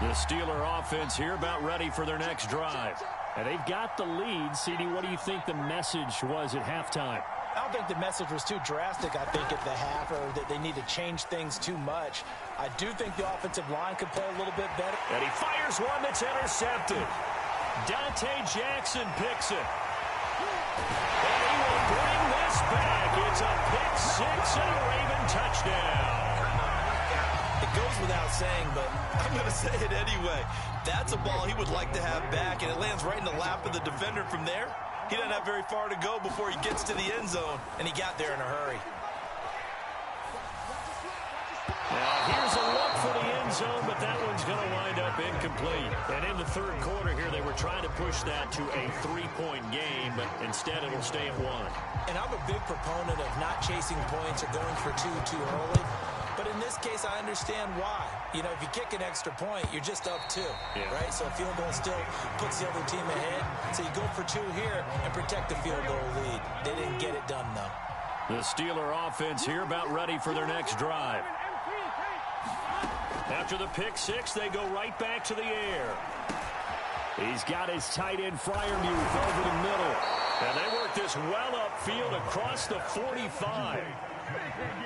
The Steeler offense here about ready for their next drive. And they've got the lead. CD, what do you think the message was at halftime? I don't think the message was too drastic, I think, at the half, or that they need to change things too much. I do think the offensive line could play a little bit better. And he fires one that's intercepted. Dante Jackson picks it. And he will bring this back. It's a pick 6 and a Raven touchdown. It goes without saying, but I'm going to say it anyway. That's a ball he would like to have back, and it lands right in the lap of the defender from there. He doesn't have very far to go before he gets to the end zone, and he got there in a hurry. Now here's a look for the end zone, but that one's going to wind up incomplete. And in the 3rd quarter here, they were trying to push that to a 3-point game, but instead it'll stay at 1. And I'm a big proponent of not chasing points or going for 2 too early. But in this case, I understand why. You know, if you kick an extra point, you're just up 2, right? So a field goal still puts the other team ahead. So you go for 2 here and protect the field goal lead. They didn't get it done, though. The Steeler offense here about ready for their next drive. After the pick 6, they go right back to the air. He's got his tight end Freiermuth over the middle. And they work this well upfield across the 45.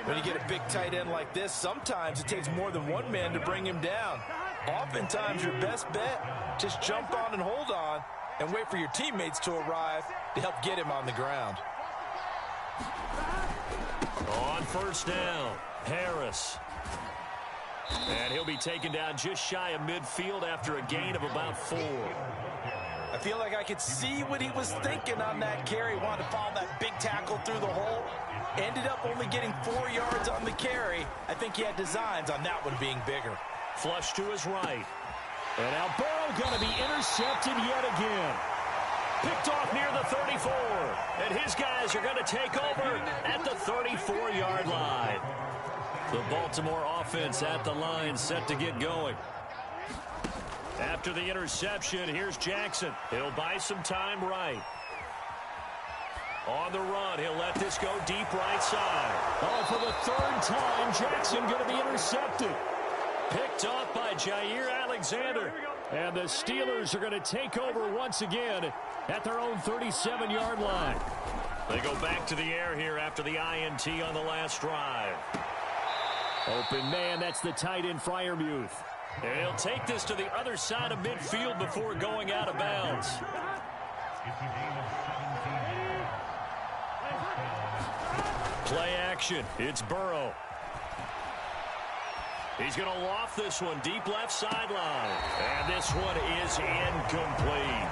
When you get a big tight end like this, sometimes it takes more than one man to bring him down. Oftentimes, your best bet, just jump on and hold on and wait for your teammates to arrive to help get him on the ground. On 1st down, Harris. And he'll be taken down just shy of midfield after a gain of about 4. I feel like I could see what he was thinking on that carry. Wanted to follow that big tackle through the hole. Ended up only getting 4 yards on the carry. I think he had designs on that one being bigger. Flush to his right. And now Burrow going to be intercepted yet again. Picked off near the 34. And his guys are going to take over at the 34-yard line. The Baltimore offense at the line, set to get going. After the interception, here's Jackson. He'll buy some time right. On the run, he'll let this go deep right side. Oh, for the third time, Jackson going to be intercepted. Picked off by Jair Alexander. And the Steelers are going to take over once again at their own 37-yard line. They go back to the air here after the INT on the last drive. Open man, that's the tight end Freiermuth. And he'll take this to the other side of midfield before going out of bounds. Play action. It's Burrow. He's going to loft this one deep left sideline. And this one is incomplete.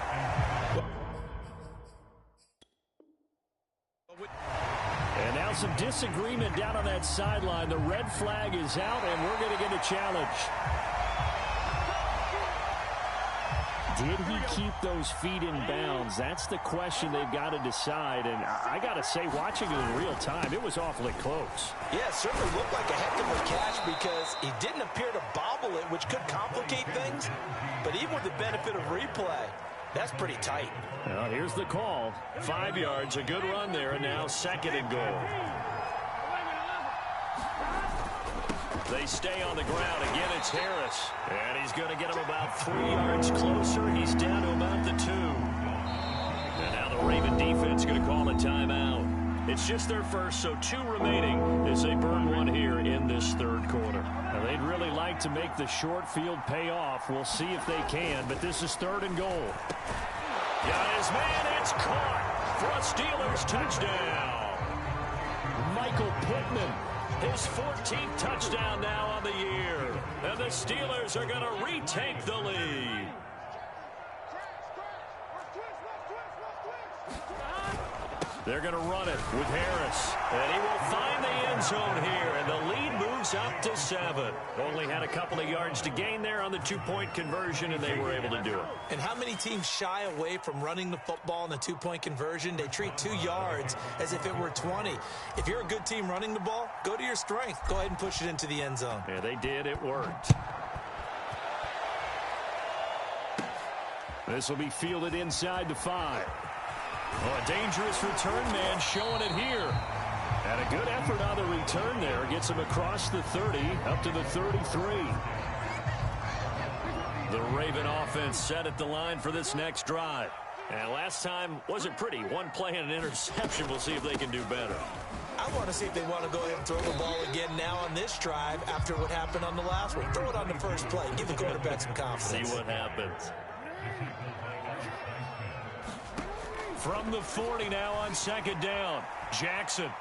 And now some disagreement down on that sideline. The red flag is out, and we're going to get a challenge. Did he keep those feet in bounds? That's the question they've got to decide. And I got to say, watching it in real time, it was awfully close. Yeah, it certainly looked like a heck of a catch because he didn't appear to bobble it, which could complicate things. But even with the benefit of replay, that's pretty tight. Well, here's the call. 5 yards, a good run there, and now 2nd and goal. They stay on the ground. Again, it's Harris. And he's going to get him about 3 yards closer. He's down to about the 2. And now the Raven defense going to call a timeout. It's just their first, so 2 remaining as they burn one here in this 3rd quarter. Now, they'd really like to make the short field pay off. We'll see if they can, but this is 3rd and goal. Got his man. It's caught for a Steelers touchdown. Michael Pittman. His 14th touchdown now on the year. And the Steelers are going to retake the lead. They're going to run it with Harris. And he will find the end zone here. And the lead moves up to 7. Only had a couple of yards to gain there on the 2-point conversion, and they were able to do it. And how many teams shy away from running the football in the 2-point conversion? They treat 2 yards as if it were 20. If you're a good team running the ball, go to your strength. Go ahead and push it into the end zone. Yeah, they did. It worked. This will be fielded inside the 5. Oh, a dangerous return man showing it here. And a good effort on the return there. Gets him across the 30, up to the 33. The Raven offense set at the line for this next drive. And last time wasn't pretty. 1 play and an interception. We'll see if they can do better. I want to see if they want to go ahead and throw the ball again now on this drive after what happened on the last one. Throw it on the first play. Give the quarterback some confidence. See what happens. From the 40 now on 2nd down. Jackson.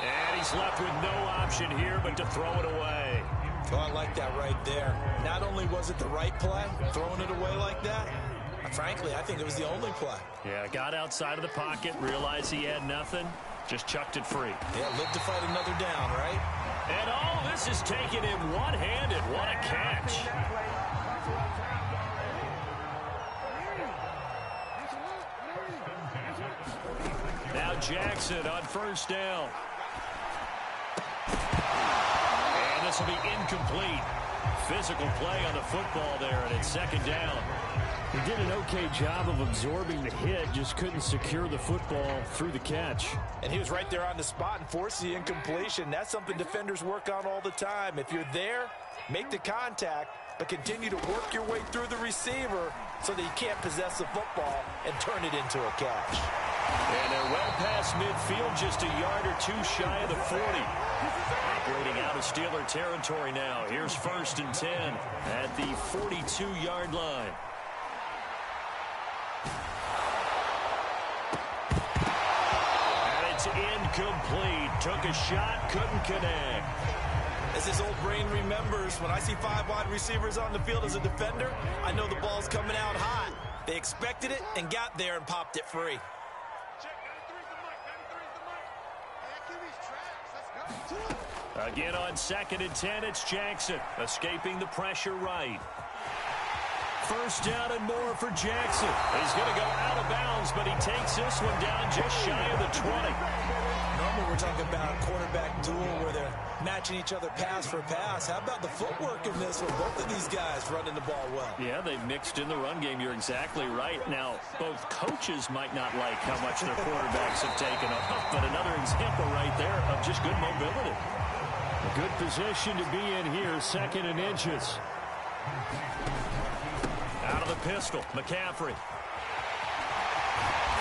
And he's left with no option here but to throw it away. Oh, I like that right there. Not only was it the right play, throwing it away like that, frankly, I think it was the only play. Yeah, got outside of the pocket, realized he had nothing, just chucked it free. Yeah, live to fight another down, right? And all this is taken in one-handed. What a catch. Now Jackson on 1st down. And this will be incomplete. Physical play on the football there, and it's 2nd down. He did an okay job of absorbing the hit, just couldn't secure the football through the catch. And he was right there on the spot and forced the incompletion. That's something defenders work on all the time. If you're there, make the contact, but continue to work your way through the receiver so that you can't possess the football and turn it into a catch. And they're well past midfield, just a yard or 2 shy of the 40. Operating out of Steeler territory now. Here's 1st and 10 at the 42-yard line. And it's incomplete. Took a shot, couldn't connect. As his old brain remembers, when I see 5 wide receivers on the field as a defender, I know the ball's coming out hot. They expected it and got there and popped it free. Again on 2nd and 10, it's Jackson escaping the pressure right. first down and more for Jackson. He's going to go out of bounds, but he takes this one down just shy of the 20. Normally we're talking about a quarterback duel where they're matching each other pass for pass. How about the footwork in this with both of these guys running the ball well? Yeah, they've mixed in the run game. You're exactly right. Now, both coaches might not like how much their quarterbacks have taken up, but another example right there of just good mobility. A good position to be in here, 2nd and inches. Out of the pistol, McCaffrey.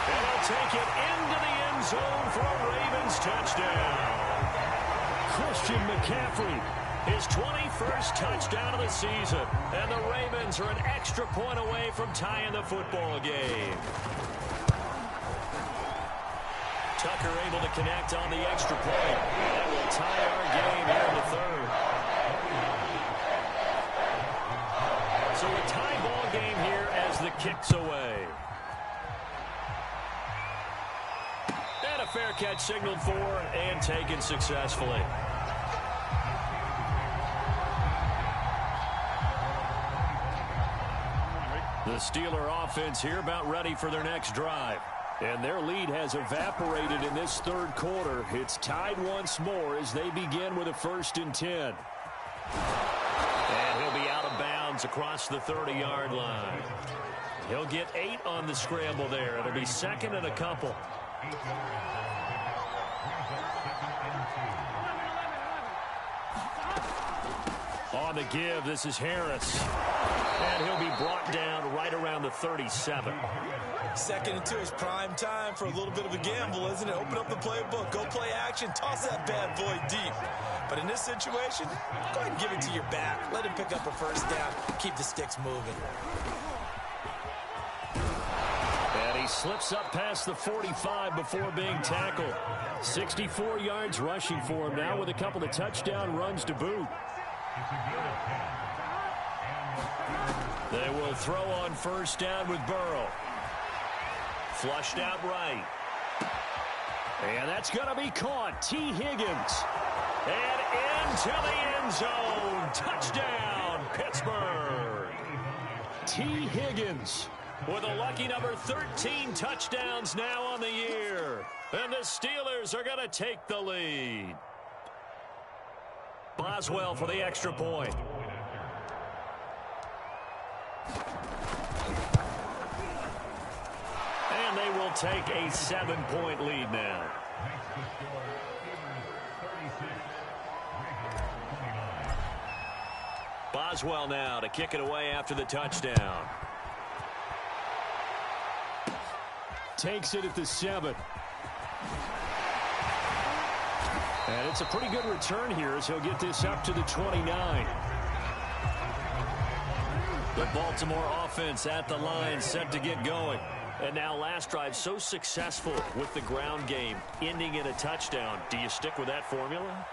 And he'll take it into the end zone for a Ravens touchdown. Christian McCaffrey. His 21st touchdown of the season. And the Ravens are an extra point away from tying the football game. Tucker able to connect on the extra point. That will tie our game here in the third. So a tie ball game here as the kick's away. And a fair catch signaled for and taken successfully. The Steeler offense here about ready for their next drive. And their lead has evaporated in this third quarter. It's tied once more as they begin with a 1st and 10. And he'll be out of bounds across the 30-yard line. He'll get 8 on the scramble there. It'll be 2nd and a couple. On the give, this is Harris. And he'll be brought down right around the 37. 2nd and 2 is prime time for a little bit of a gamble, isn't it? Open up the playbook, go play action, toss that bad boy deep. But in this situation, go ahead and give it to your back. Let him pick up a 1st down, keep the sticks moving. And he slips up past the 45 before being tackled. 64 yards rushing for him now with a couple of touchdown runs to boot. They will throw on 1st down with Burrow. Flushed out right. And that's going to be caught. T. Higgins. And into the end zone. Touchdown, Pittsburgh. T. Higgins with a lucky number 13 touchdowns now on the year. And the Steelers are going to take the lead. Boswell for the extra point. And they will take a 7-point lead now. Boswell now to kick it away after the touchdown. takes it at the 7. And it's a pretty good return here as he'll get this up to the 29. The Baltimore offense at the line, set to get going. And now last drive so successful with the ground game, ending in a touchdown. Do you stick with that formula?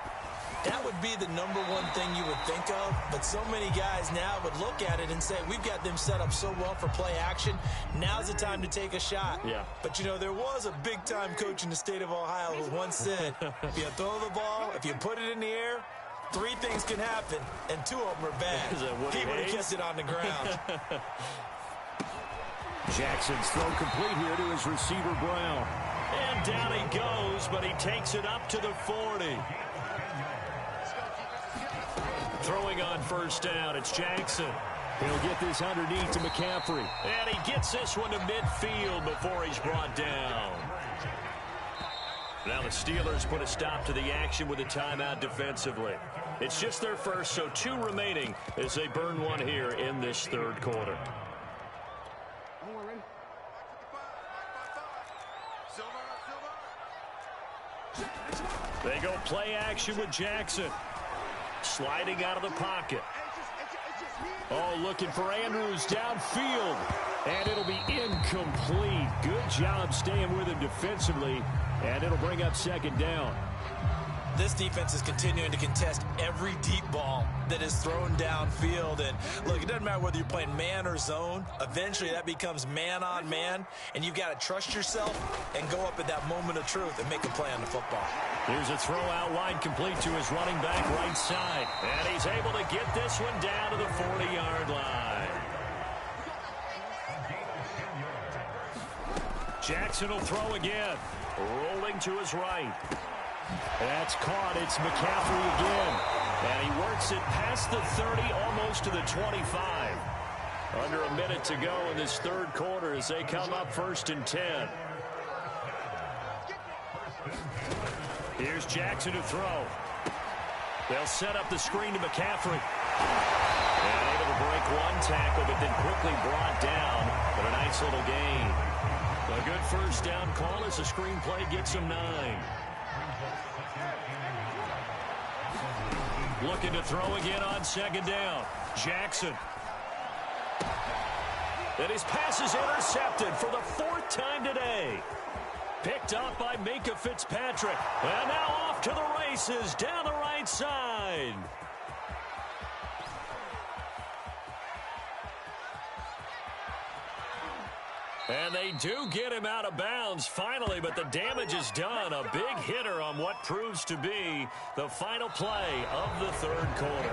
That would be the number one thing you would think of, but so many guys now would look at it and say, we've got them set up so well for play action, now's the time to take a shot. Yeah. But, you know, there was a big-time coach in the state of Ohio who once said, if you throw the ball, if you put it in the air, 3 things can happen, and 2 of them are bad. He would have kept it on the ground. Jackson's throw complete here to his receiver, Brown. And down he goes, but he takes it up to the 40. Throwing on first down, it's Jackson. He'll get this underneath to McCaffrey. And he gets this one to midfield before he's brought down. Now the Steelers put a stop to the action with a timeout defensively. It's just their first, so 2 remaining as they burn one here in this third quarter. They go play action with Jackson. Sliding out of the pocket. Oh, looking for Andrews downfield. And it'll be incomplete. Good job staying with him defensively. And it'll bring up second down. This defense is continuing to contest every deep ball that is thrown downfield. And, look, it doesn't matter whether you're playing man or zone. Eventually, that becomes man-on-man. And you've got to trust yourself and go up at that moment of truth and make a play on the football. Here's a throw out wide complete to his running back right side. And he's able to get this one down to the 40-yard line. Jackson will throw again. Rolling to his right. That's caught. It's McCaffrey again. And he works it past the 30, almost to the 25. Under a minute to go in this third quarter as they come up 1st and 10. Here's Jackson to throw. They'll set up the screen to McCaffrey. And able to break one tackle, but then quickly brought down. But a nice little gain. A good first down call as the screenplay gets him 9. Looking to throw again on 2nd down. Jackson. And his pass is intercepted for the 4th time today. Picked up by Minkah Fitzpatrick. And now off to the races down the right side. And they do get him out of bounds finally, but the damage is done. A big hitter on what proves to be the final play of the third quarter.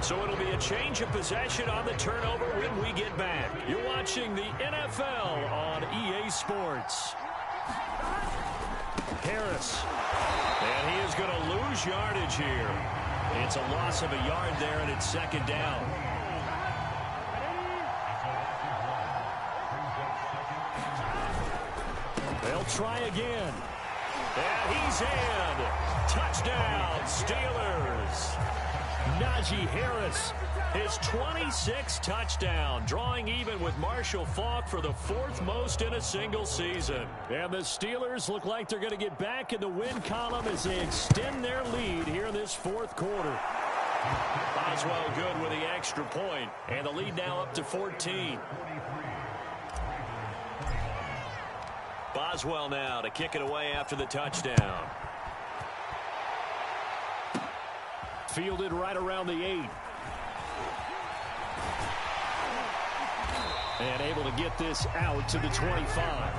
So it'll be a change of possession on the turnover when we get back. You're watching the NFL on EA Sports. Harris. And he is going to lose yardage here. It's a loss of a yard there, and it's 2nd down. They'll try again. And he's in. Touchdown, Steelers. Najee Harris, his 26th touchdown, drawing even with Marshall Faulk for the 4th most in a single season. And the Steelers look like they're going to get back in the win column as they extend their lead here in this 4th quarter. Boswell good with the extra point, and the lead now up to 14. Boswell now to kick it away after the touchdown. Fielded right around the 8. And able to get this out to the 25.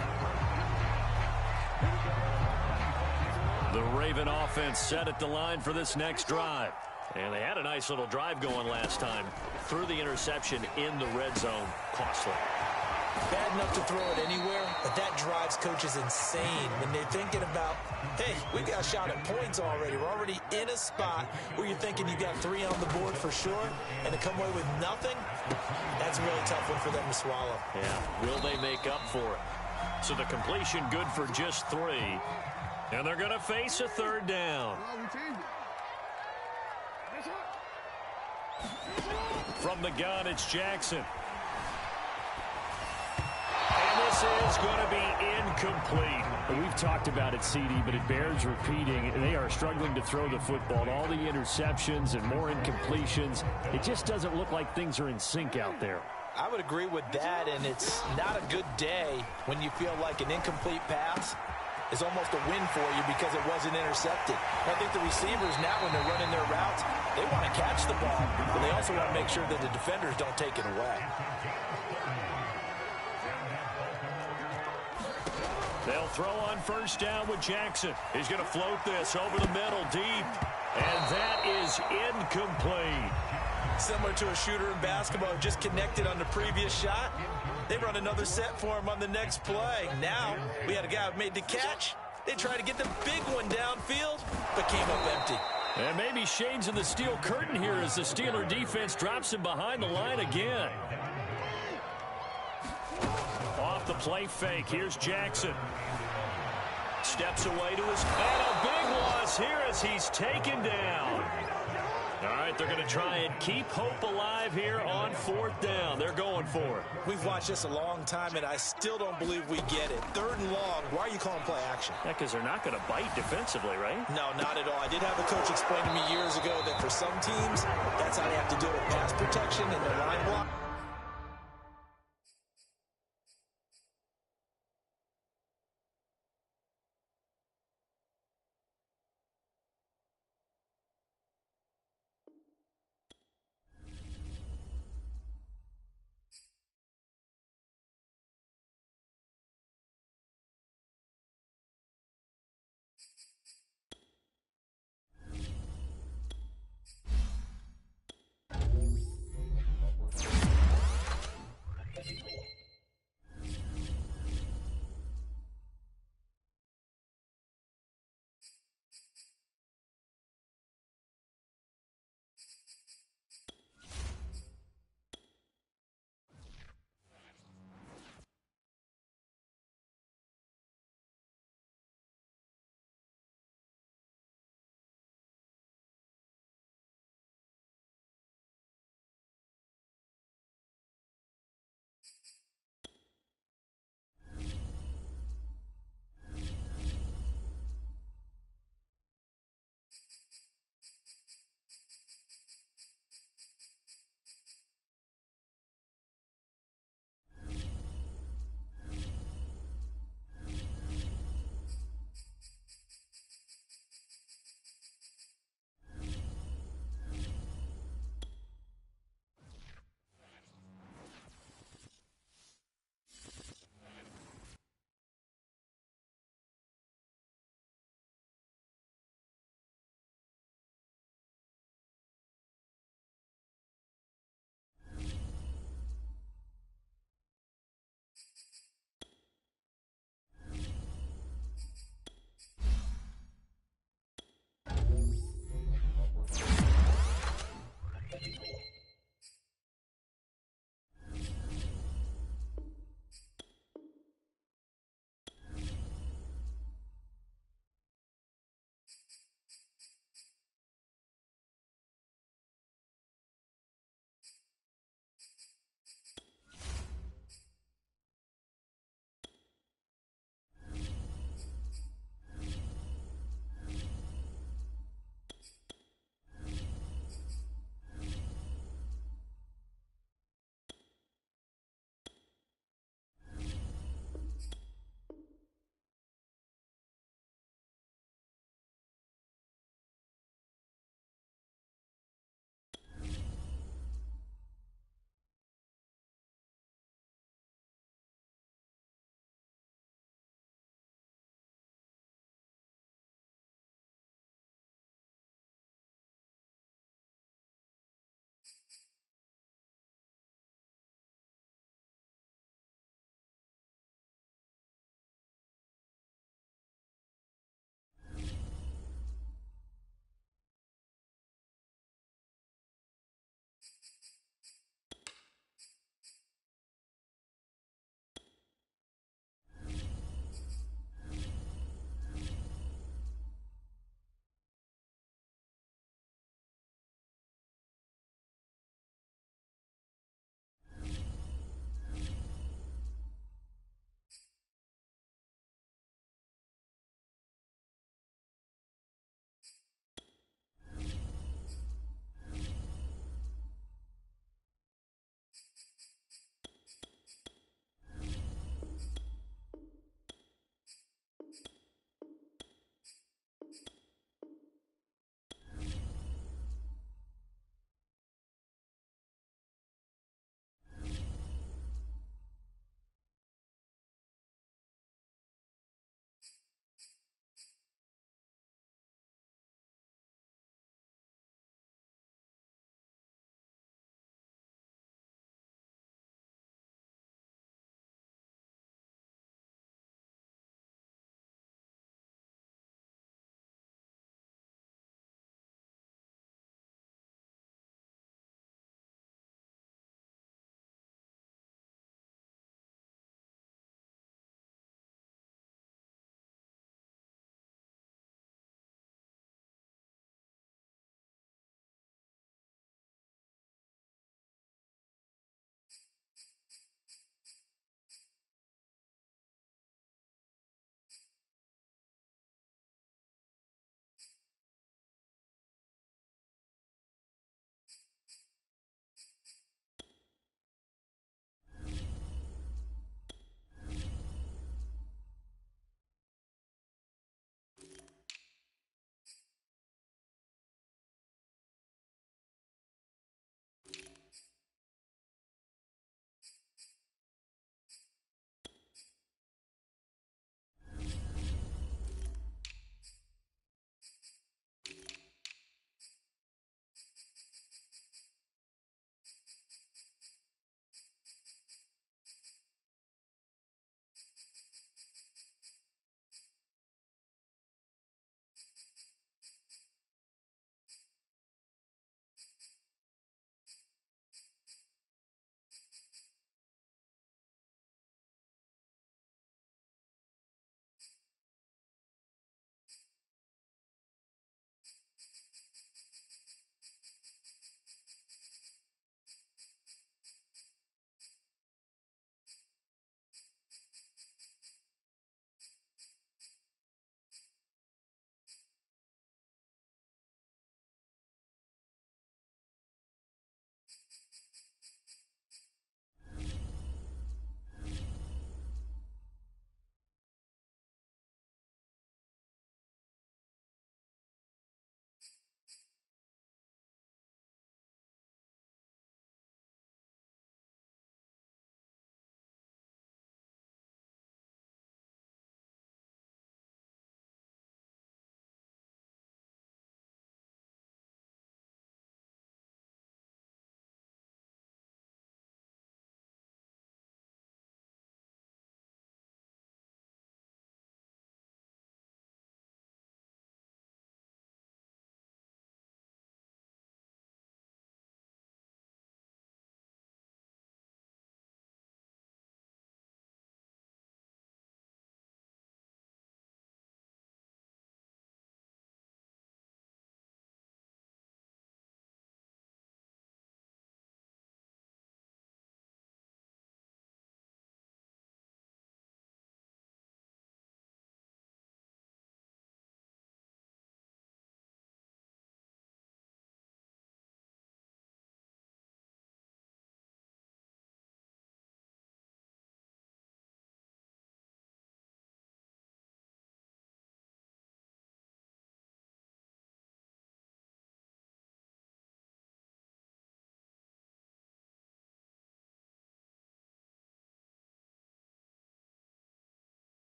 The Raven offense set at the line for this next drive. And they had a nice little drive going last time. Threw the interception in the red zone. Costly. Bad enough to throw it anywhere, but that drives coaches insane when they're thinking about, hey, we've got a shot at points already. We're already in a spot where you're thinking you got 3 on the board for sure, and to come away with nothing, that's a really tough one for them to swallow. Yeah, will they make up for it? So the completion good for just 3, and they're going to face a 3rd down. From the gun, it's Jackson. This is going to be incomplete. We've talked about it, CD, but it bears repeating. They are struggling to throw the football. All the interceptions and more incompletions. It just doesn't look like things are in sync out there. I would agree with that, and it's not a good day when you feel like an incomplete pass is almost a win for you because it wasn't intercepted. I think the receivers now, when they're running their routes, they want to catch the ball, but they also want to make sure that the defenders don't take it away. They'll throw on 1st down with Jackson. He's going to float this over the middle deep. And that is incomplete. Similar to a shooter in basketball, just connected on the previous shot. They run another set for him on the next play. Now, we had a guy who made the catch. They tried to get the big one downfield, but came up empty. And maybe shades in the steel curtain here as the Steeler defense drops him behind the line again. Off the play fake, here's Jackson. Steps away to his... And a big loss here as he's taken down. All right, they're going to try and keep hope alive here on 4th down. They're going for it. We've watched this a long time, and I still don't believe we get it. 3rd and long, why are you calling play action? Yeah, because they're not going to bite defensively, right? No, not at all. I did have a coach explain to me years ago that for some teams, that's how they have to deal with pass protection and their line block.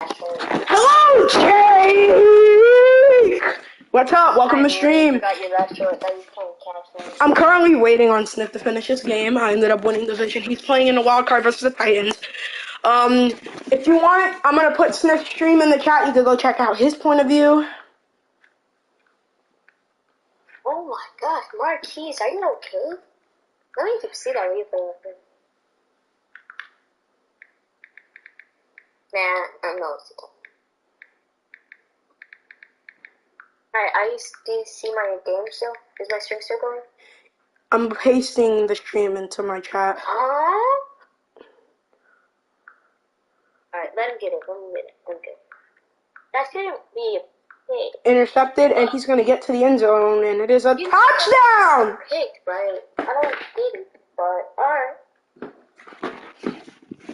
Hello, Jake! What's up? Welcome to stream. I'm currently waiting on Sniff to finish his game. I ended up winning division. He's playing in the wild card versus the Titans. If you want, I'm gonna put Sniff's stream in the chat. You can go check out his point of view. Oh my gosh, Marquise, are you okay? Let me see that replay. Nah, I'm not. Alright, do you see my game still? Is my stream still going? I'm pasting the stream into my chat. Huh? Alright, let him get it. Okay. That's gonna be a pick. Intercepted, and he's gonna get to the end zone, and it is a touchdown! Picked, right? I don't get it, but alright.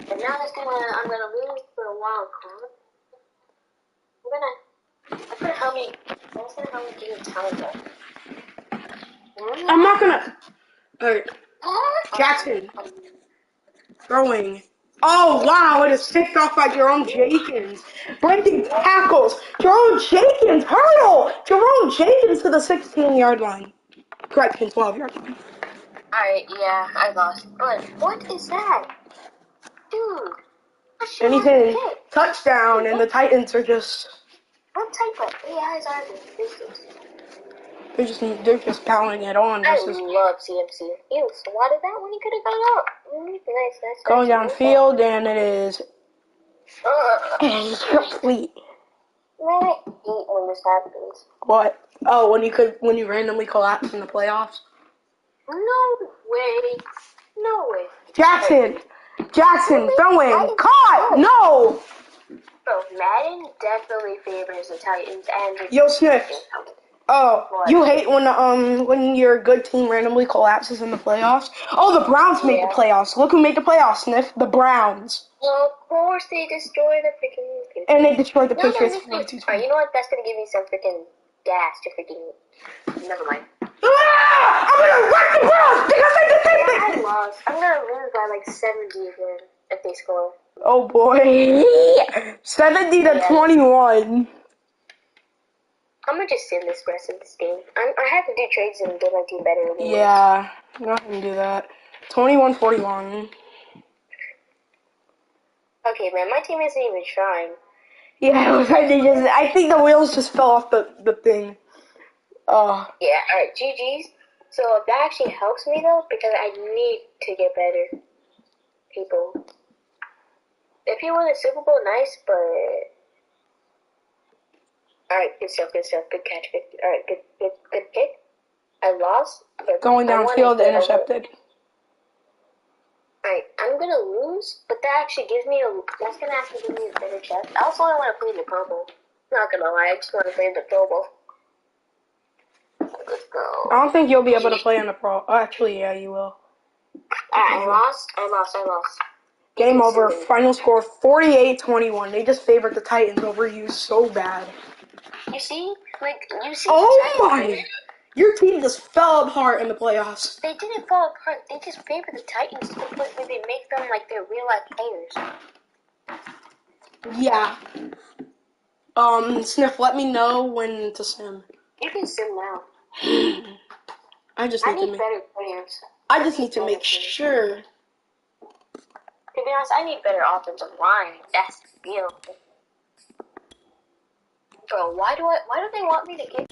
And now I'm gonna lose for a wild card. That's gonna help me get a time though. I'm not gonna. Alright. Jackson. Throwing. Oh, wow, it is picked off by Jerome Jenkins. Breaking tackles. Jerome Jenkins, hurdle! Jerome Jenkins to the 16-yard line. Correction, 12-yard line. Alright, yeah, I lost. But what is that? Dude. Anything. Touchdown, and the Titans are just... What type of AIs are these? They're just pounding it on. I love CMC. He was swatted that when he could have gone up. Nice. Going downfield, and it is complete. Man, I hate when this happens. What? Oh, when you randomly collapse in the playoffs? No way. Jackson, throwing, caught, no! Bro, Madden definitely favors the Titans and the Yo, Sniff. Oh, you hate when your good team randomly collapses in the playoffs? Oh, the Browns made the playoffs. Look who made the playoffs, Sniff. The Browns. Well, of course they destroy the freaking Patriots. And they destroyed the Patriots. Alright, you know what? That's gonna give me some freaking gas to freaking... Never mind. Ah! I'm gonna wreck the Browns because they defeated I lost. I'm gonna lose by like 70 again if they score. Oh boy. 70-21. I'm gonna just sit this rest of this game. I have to do trades and get my team better. Yeah, you're not gonna do that. 21-41. Okay, man, my team isn't even trying. Yeah, I think the wheels just fell off the thing. Yeah, alright, GG's. So that actually helps me though, because I need to get better. People. If you win the Super Bowl, nice, but... Alright, good stuff. Good catch. Alright, good kick. I lost. Going downfield, intercepted. Alright, I'm gonna lose, but that actually gives me that's gonna actually give me a better chance. I also want to play the Pro Bowl. Not gonna lie, I just want to play the Pro Bowl. Let's go. I don't think you'll be able to play in the Pro. Oh, actually, yeah, you will. I lost. Game over. Final score 48-21. They just favored the Titans over you so bad. You see? Oh my! Your team just fell apart in the playoffs. They didn't fall apart. They just favored the Titans to the point where they make them like they're real life players. Yeah. Sniff, let me know when to sim. You can sim now. I need better players. I just need to make sure. To be honest, I need better offensive line. That's the deal. Bro, why do they want me to kick?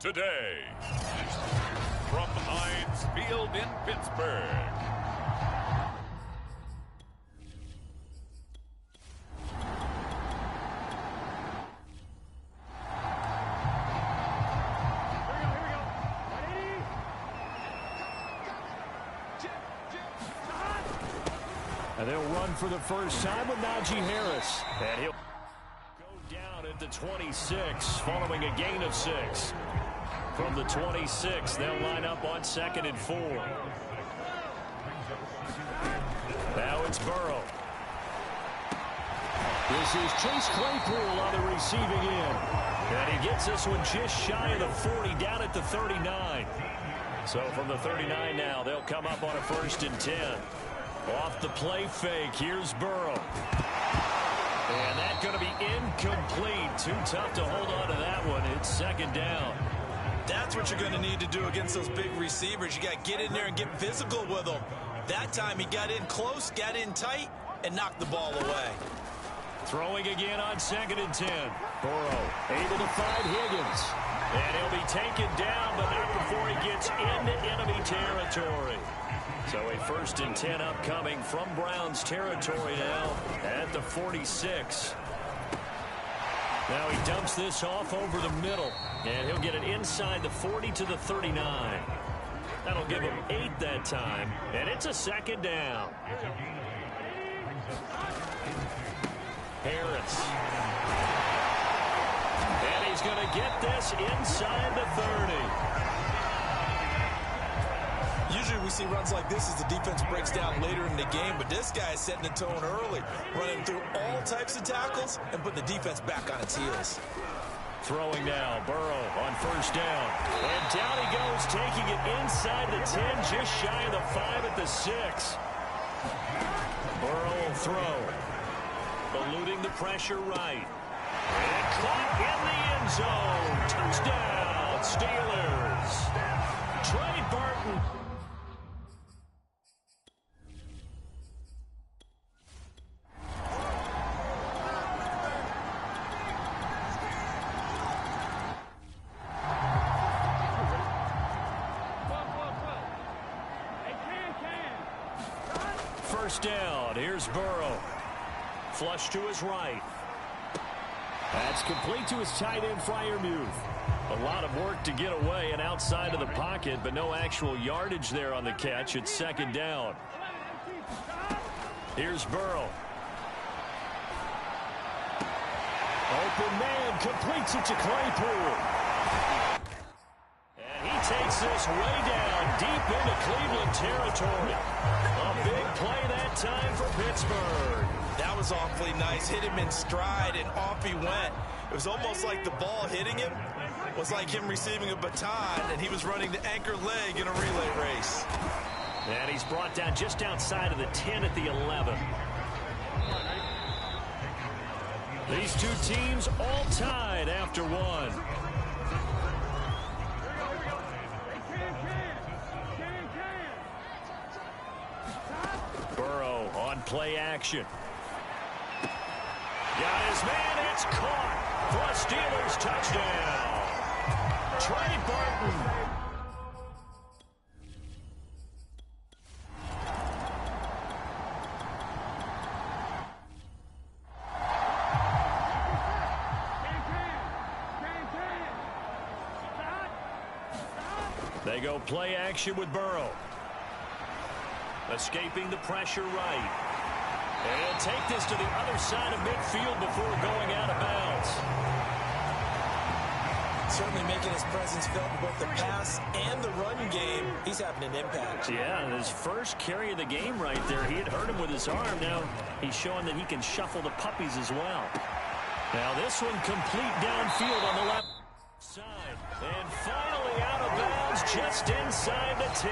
today. From Heinz Field in Pittsburgh. And they'll run for the first time with Najee Harris. And he'll go down at the 26 following a gain of 6. From the 26, they'll line up on 2nd and 4. Now it's Burrow. This is Chase Claypool on the receiving end. And he gets this one just shy of the 40, down at the 39. So from the 39 now, they'll come up on a 1st and 10. Off the play fake, here's Burrow. And that's going to be incomplete. Too tough to hold on to that one. It's 2nd down. That's what you're going to need to do against those big receivers. You got to get in there and get physical with them. That time he got in close, got in tight, and knocked the ball away. Throwing again on 2nd and 10. Burrow able to find Higgins. And he'll be taken down, but not before he gets into enemy territory. So a 1st and 10 upcoming from Browns territory now at the 46. Now he dumps this off over the middle, and he'll get it inside the 40 to the 39. That'll give him 8 that time, and it's a 2nd down. Harris. And he's going to get this inside the 30. Usually we see runs like this as the defense breaks down later in the game, but this guy is setting the tone early, running through all types of tackles and putting the defense back on its heels. Throwing now, Burrow on 1st down. And down he goes, taking it inside the 10, just shy of the 5 at the 6. Burrow will throw. Eluding the pressure right. And caught in the end zone. Touchdown, Steelers. Trey Burton. First down, here's Burrow. Flush to his right. That's complete to his tight end, Freiermuth. A lot of work to get away and outside of the pocket, but no actual yardage there on the catch. It's 2nd down. Here's Burrow. Open man, completes it to Claypool. And he takes this way down, deep into Cleveland territory. A big play that time for Pittsburgh. That was awfully nice. Hit him in stride, and off he went. It was almost like the ball hitting him was like him receiving a baton, and he was running the anchor leg in a relay race. And he's brought down just outside of the 10 at the 11. These two teams all tied after one. Burrow on play action. Got his man, it's caught for a Steelers touchdown. Trey Burton. They go play action with Burrow. Escaping the pressure right. And he'll take this to the other side of midfield before going out of bounds. Certainly making his presence felt in both the pass and the run game. He's having an impact. Yeah, and his first carry of the game right there, he had hurt him with his arm. Now he's showing that he can shuffle the puppies as well. Now this one complete downfield on the left side. And finally out of bounds just inside the 10.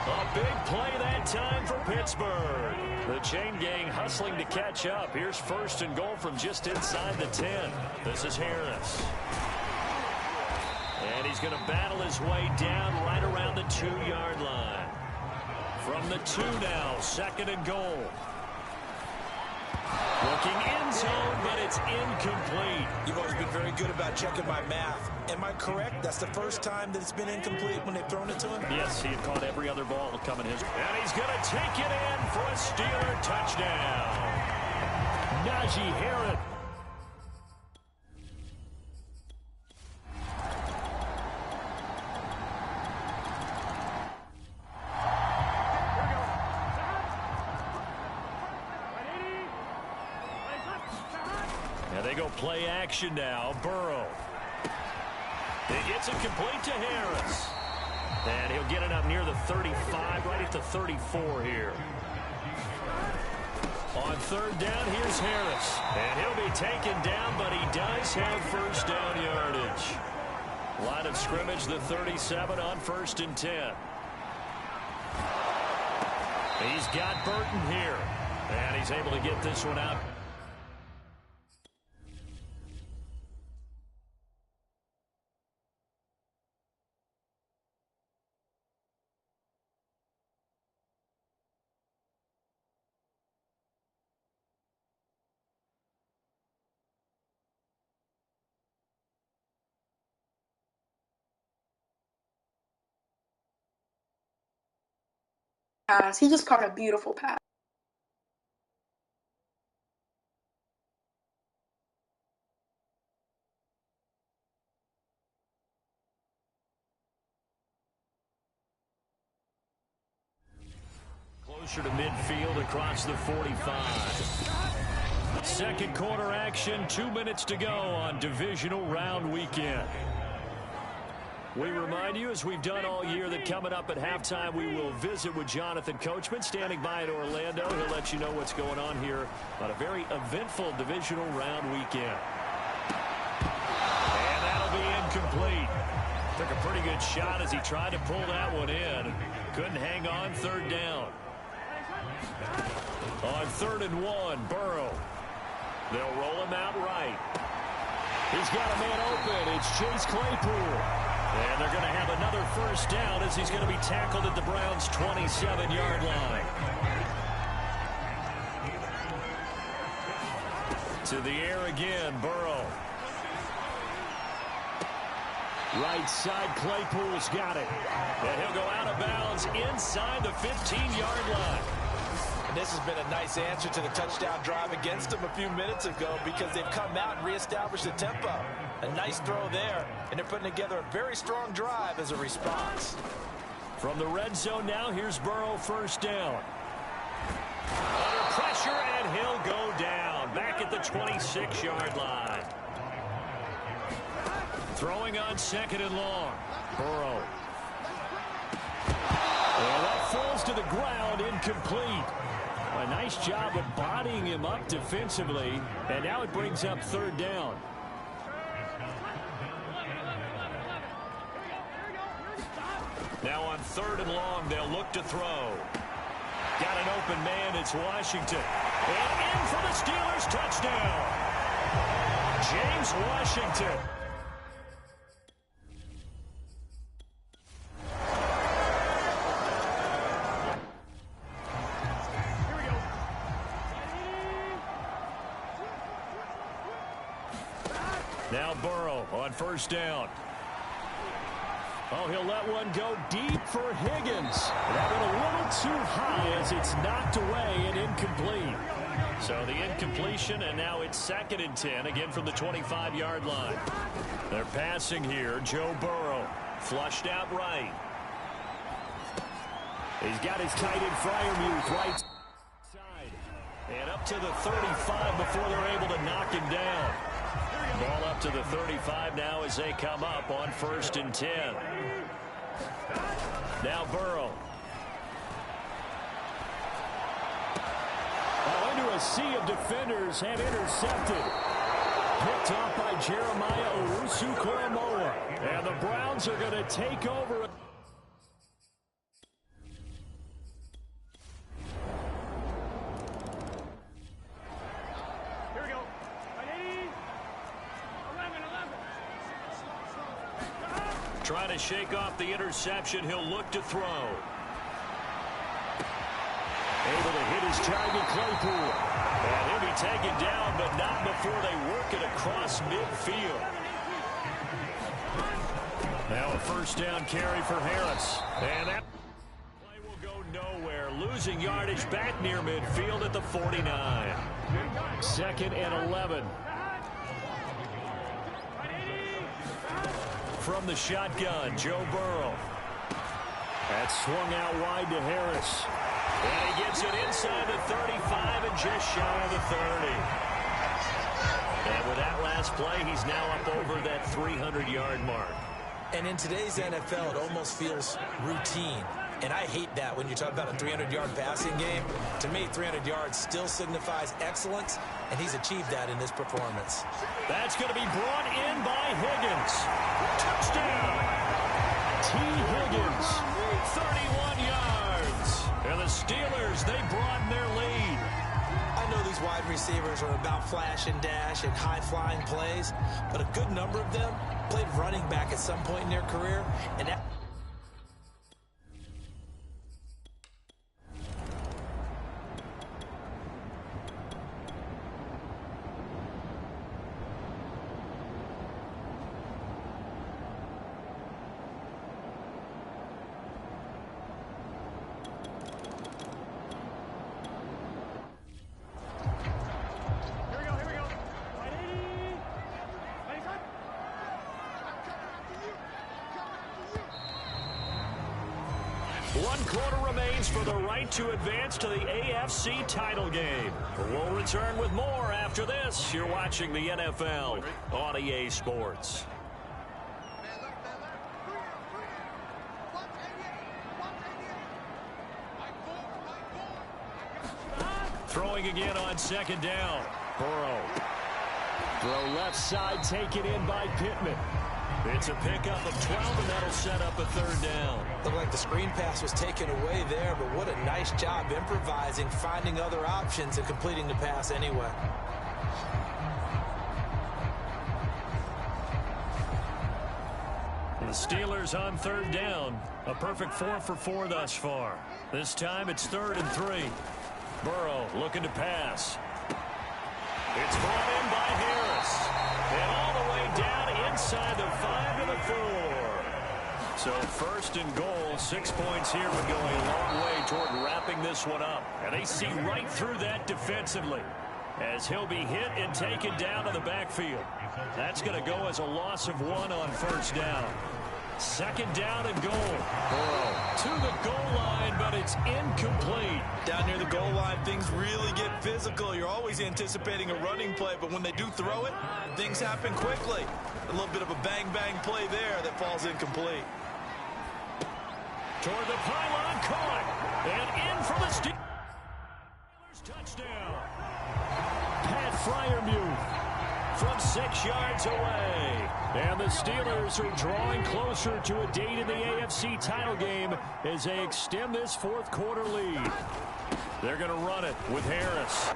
A big play that time for Pittsburgh. The chain gang hustling to catch up. Here's 1st and goal from just inside the 10. This is Harris. And he's going to battle his way down right around the 2-yard line. From the 2 now, 2nd and goal. Looking in zone, but it's incomplete. You've always been very good about checking my math. Am I correct? That's the first time that it's been incomplete when they've thrown it to him? Yes, he had caught every other ball coming his way. And he's going to take it in for a Steeler touchdown. Najee Harris. Now they go play action now. Burrow. It gets it complete to Harris. And he'll get it up near the 35, right at the 34 here. On third down, here's Harris. And he'll be taken down, but he does have first down yardage. Line of scrimmage, the 37 on 1st and 10. He's got Burton here. And he's able to get this one out. He just caught a beautiful pass. Closer to midfield across the 45. Second quarter action, 2 minutes to go on divisional round weekend. We remind you, as we've done all year, that coming up at halftime, we will visit with Jonathan Coachman, standing by in Orlando. He'll let you know what's going on here on a very eventful divisional round weekend. And that'll be incomplete. Took a pretty good shot as he tried to pull that one in. Couldn't hang on, third down. On 3rd and 1, Burrow. They'll roll him out right. He's got a man open. It's Chase Claypool. And they're going to have another first down as he's going to be tackled at the Browns' 27-yard line. To the air again, Burrow. Right side, Claypool's got it. And he'll go out of bounds inside the 15-yard line. And this has been a nice answer to the touchdown drive against them a few minutes ago because they've come out and reestablished the tempo. A nice throw there, and they're putting together a very strong drive as a response. From the red zone now, here's Burrow, first down. Under pressure, and he'll go down. Back at the 26-yard line. Throwing on 2nd and long. Burrow. And that falls to the ground, incomplete. A nice job of bodying him up defensively, and now it brings up 3rd down. Now on 3rd and long, they'll look to throw. Got an open man, it's Washington. And in for the Steelers, touchdown. James Washington. Now Burrow on 1st down. Oh, he'll let one go deep for Higgins. That went a little too high as it's knocked away and incomplete. So the incompletion, and now it's 2nd and 10, again from the 25-yard line. They're passing here. Joe Burrow flushed out right. He's got his tight end Freiermuth right side. And up to the 35 before they're able to knock him down. Ball up to the 35 now as they come up on 1st and 10. Now Burrow. Into a sea of defenders and intercepted. Picked off by Jeremiah Owusu-Koramoah. And the Browns are going to take over. Trying to shake off the interception. He'll look to throw. Able to hit is Tyger Claypool. And he'll be taken down, but not before they work it across midfield. Now a first down carry for Harris. And that play will go nowhere. Losing yardage back near midfield at the 49. 2nd and 11. From the shotgun, Joe Burrow. That's swung out wide to Harris. And he gets it inside the 35 and just shy of the 30. And with that last play, he's now up over that 300-yard mark. And in today's NFL, it almost feels routine. And I hate that when you talk about a 300-yard passing game. To me, 300 yards still signifies excellence, and he's achieved that in this performance. That's going to be brought in by Higgins. Touchdown! T. Higgins, 31 yards. And the Steelers, they broaden their lead. I know these wide receivers are about flash and dash and high-flying plays, but a good number of them played running back at some point in their career, and that One quarter remains for the right to advance to the AFC title game. We'll return with more after this. You're watching the NFL on EA Sports. Throwing again on 2nd down. Burrow. Throw left side taken in by Pittman. It's a pickup of 12, and that'll set up a 3rd down. looked like the screen pass was taken away there, but what a nice job improvising, finding other options, and completing the pass anyway. The Steelers on 3rd down. A perfect 4 for 4 thus far. This time it's 3rd and 3. Burrow looking to pass. It's brought in by Harris. And all the way down inside the 5 to the 4. So 1st and goal, 6 points here would go a long way toward wrapping this one up. And they see right through that defensively as he'll be hit and taken down in the backfield. That's going to go as a loss of 1 on 1st down. 2nd down and goal. Burrow to the goal line, but it's incomplete. Down near the goal line, things really get physical. You're always anticipating a running play, but when they do throw it, things happen quickly. A little bit of a bang-bang play there that falls incomplete. Toward the pylon, caught. And in for the Steelers touchdown. Pat Freiermuth from 6 yards away. And the Steelers are drawing closer to a date in the AFC title game as they extend this 4th quarter lead. They're going to run it with Harris.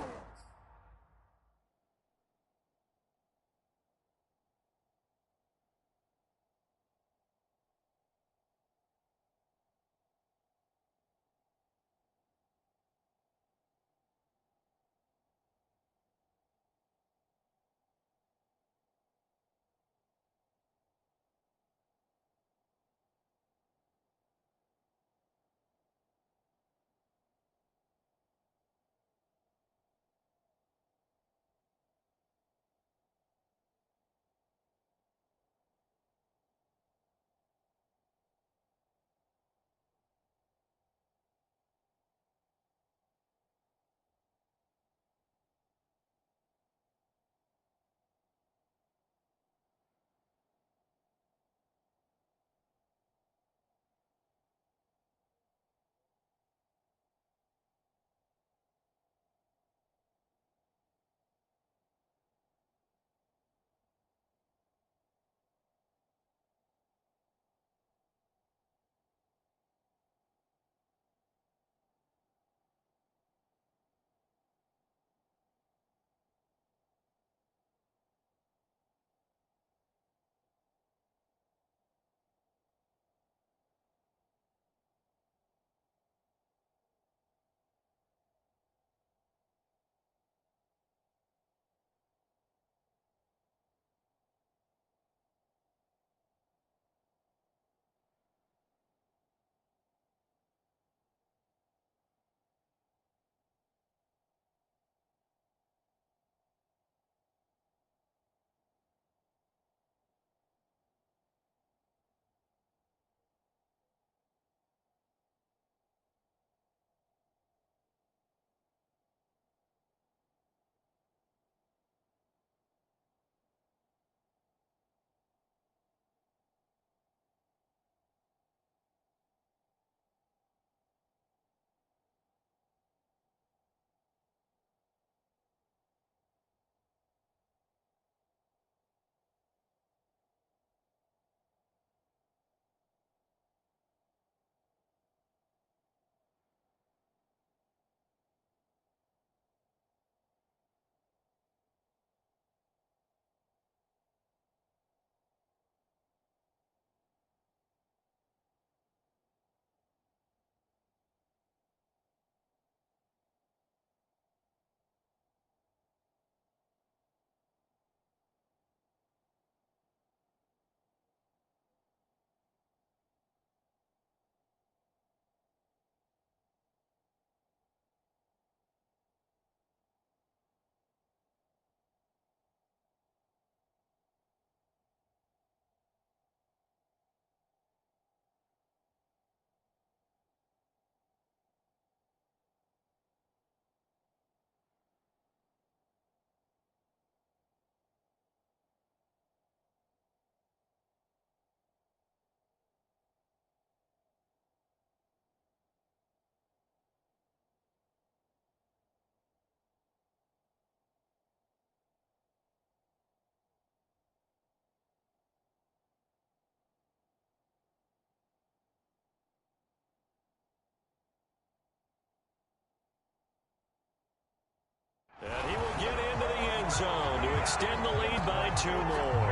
will get into the end zone to extend the lead by 2 more.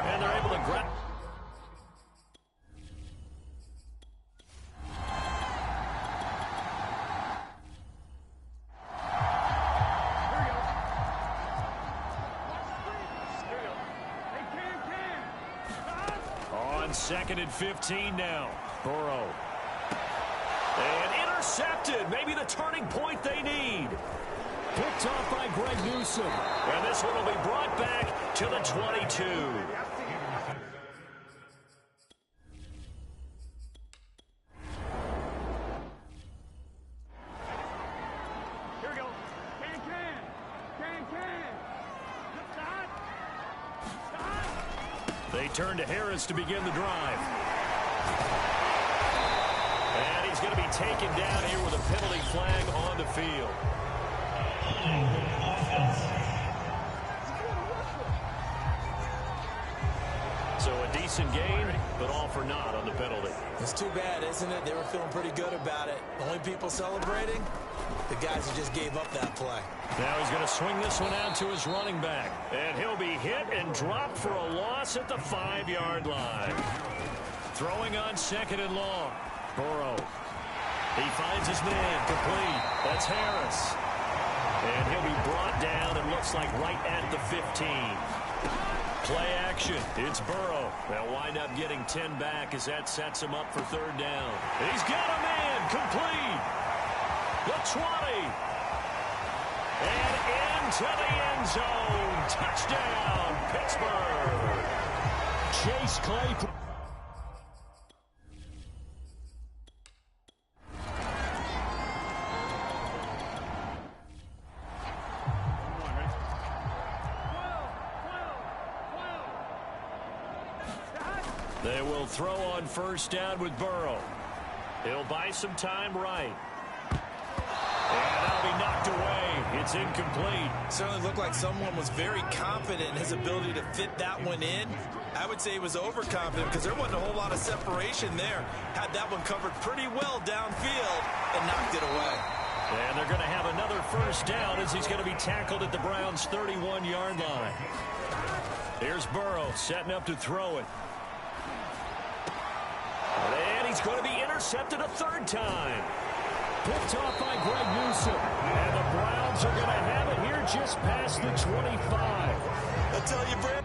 And they're able to grab. On 2nd and 15 now. Burrow. And intercepted. Maybe the turning point they need. Picked off by Greg Newsome. And this one will be brought back to the 22. Here we go. They turn to Harris to begin the drive. And he's going to be taken down here with a penalty flag on the field. So a decent gain, but all for naught on the penalty. It's too bad, isn't it? They were feeling pretty good about it. Only people celebrating, the guys who just gave up that play. Now he's going to swing this one out to his running back. And he'll be hit and dropped for a loss at the 5-yard line. Throwing on 2nd and long. Burrow. He finds his man complete. That's Harris. And he'll be brought down, and looks like right at the 15. Play action. It's Burrow. They'll wind up getting 10 back as that sets him up for 3rd down. He's got a man complete. The 20. And into the end zone. Touchdown, Pittsburgh. Chase Claypool. They will throw on 1st down with Burrow. He'll buy some time right. And that'll be knocked away. It's incomplete. Certainly looked like someone was very confident in his ability to fit that one in. I would say he was overconfident because there wasn't a whole lot of separation there. Had that one covered pretty well downfield and knocked it away. And they're going to have another 1st down as he's going to be tackled at the Browns' 31-yard line. Here's Burrow setting up to throw it. And he's going to be intercepted a 3rd time. Picked off by Greg Newsome. And the Browns are going to have it here just past the 25. I tell you, Brad.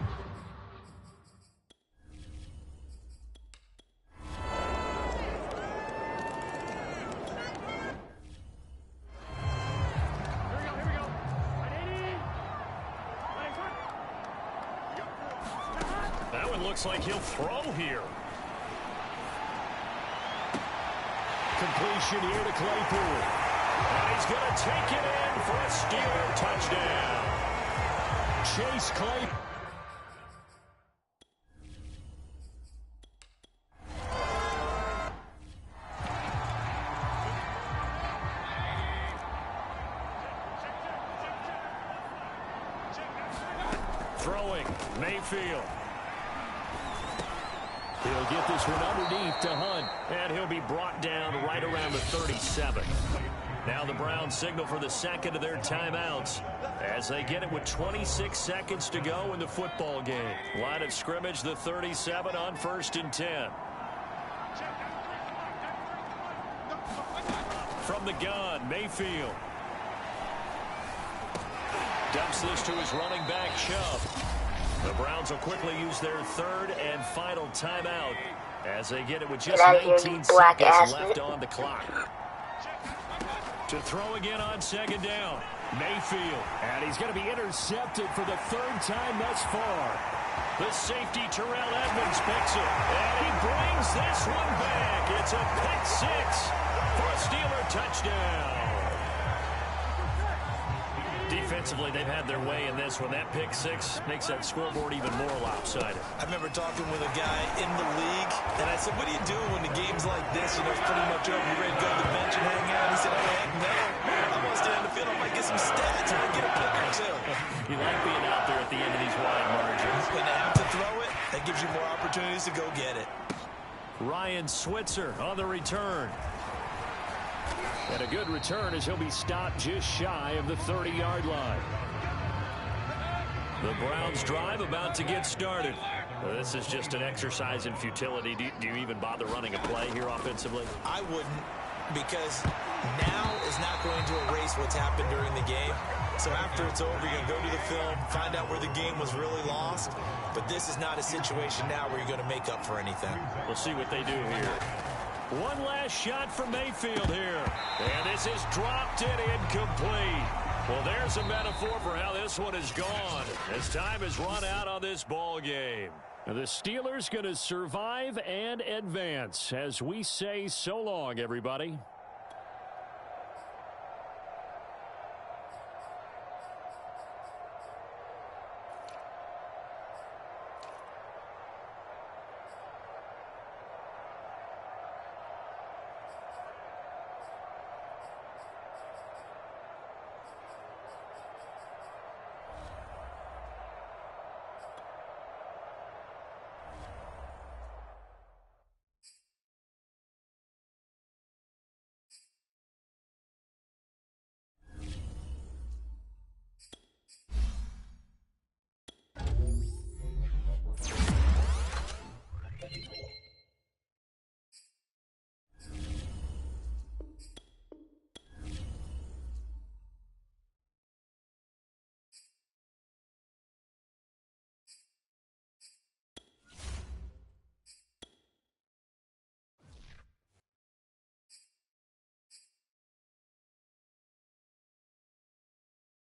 That one looks like he'll throw here. Completion here to Claypool. And he's going to take it in for a Steeler touchdown. Chase Claypool. Throwing, Mayfield. He'll get this one underneath to Hunt. And he'll be brought down right around the 37. Now the Browns signal for the 2nd of their timeouts as they get it with 26 seconds to go in the football game. Line of scrimmage, the 37 on 1st and 10. From the gun, Mayfield. Dumps this to his running back, Chubb. The Browns will quickly use their 3rd and final timeout as they get it with just 19 seconds left on the clock. To throw again on 2nd down, Mayfield. And he's going to be intercepted for the 3rd time thus far. The safety, Terrell Edmonds, picks it. And he brings this one back. It's a pick 6 for a Steeler touchdown. Defensively, they've had their way in this one. That pick 6 makes that scoreboard even more lopsided. I remember talking with a guy in the league, and I said, what are you doing when the game's like this? You know, it's pretty much over. You ready to go to the bench and hang out? He said, oh, heck no. I want to stay on the field. I might get some stats. I might get a pick or two. You like being out there at the end of these wide margins. When they have to throw it, that gives you more opportunities to go get it. Ryan Switzer on the return. And a good return as he'll be stopped just shy of the 30-yard line. The Browns drive about to get started. Well, this is just an exercise in futility. Do you even bother running a play here offensively? I wouldn't, because now is not going to erase what's happened during the game. So after it's over, you're going to go to the film, find out where the game was really lost. But this is not a situation now where you're going to make up for anything. We'll see what they do here. One last shot for Mayfield here. And this is dropped in incomplete. Well, there's a metaphor for how this one is gone as time has run out on this ball game. Now, the Steelers going to survive and advance as we say so long, everybody.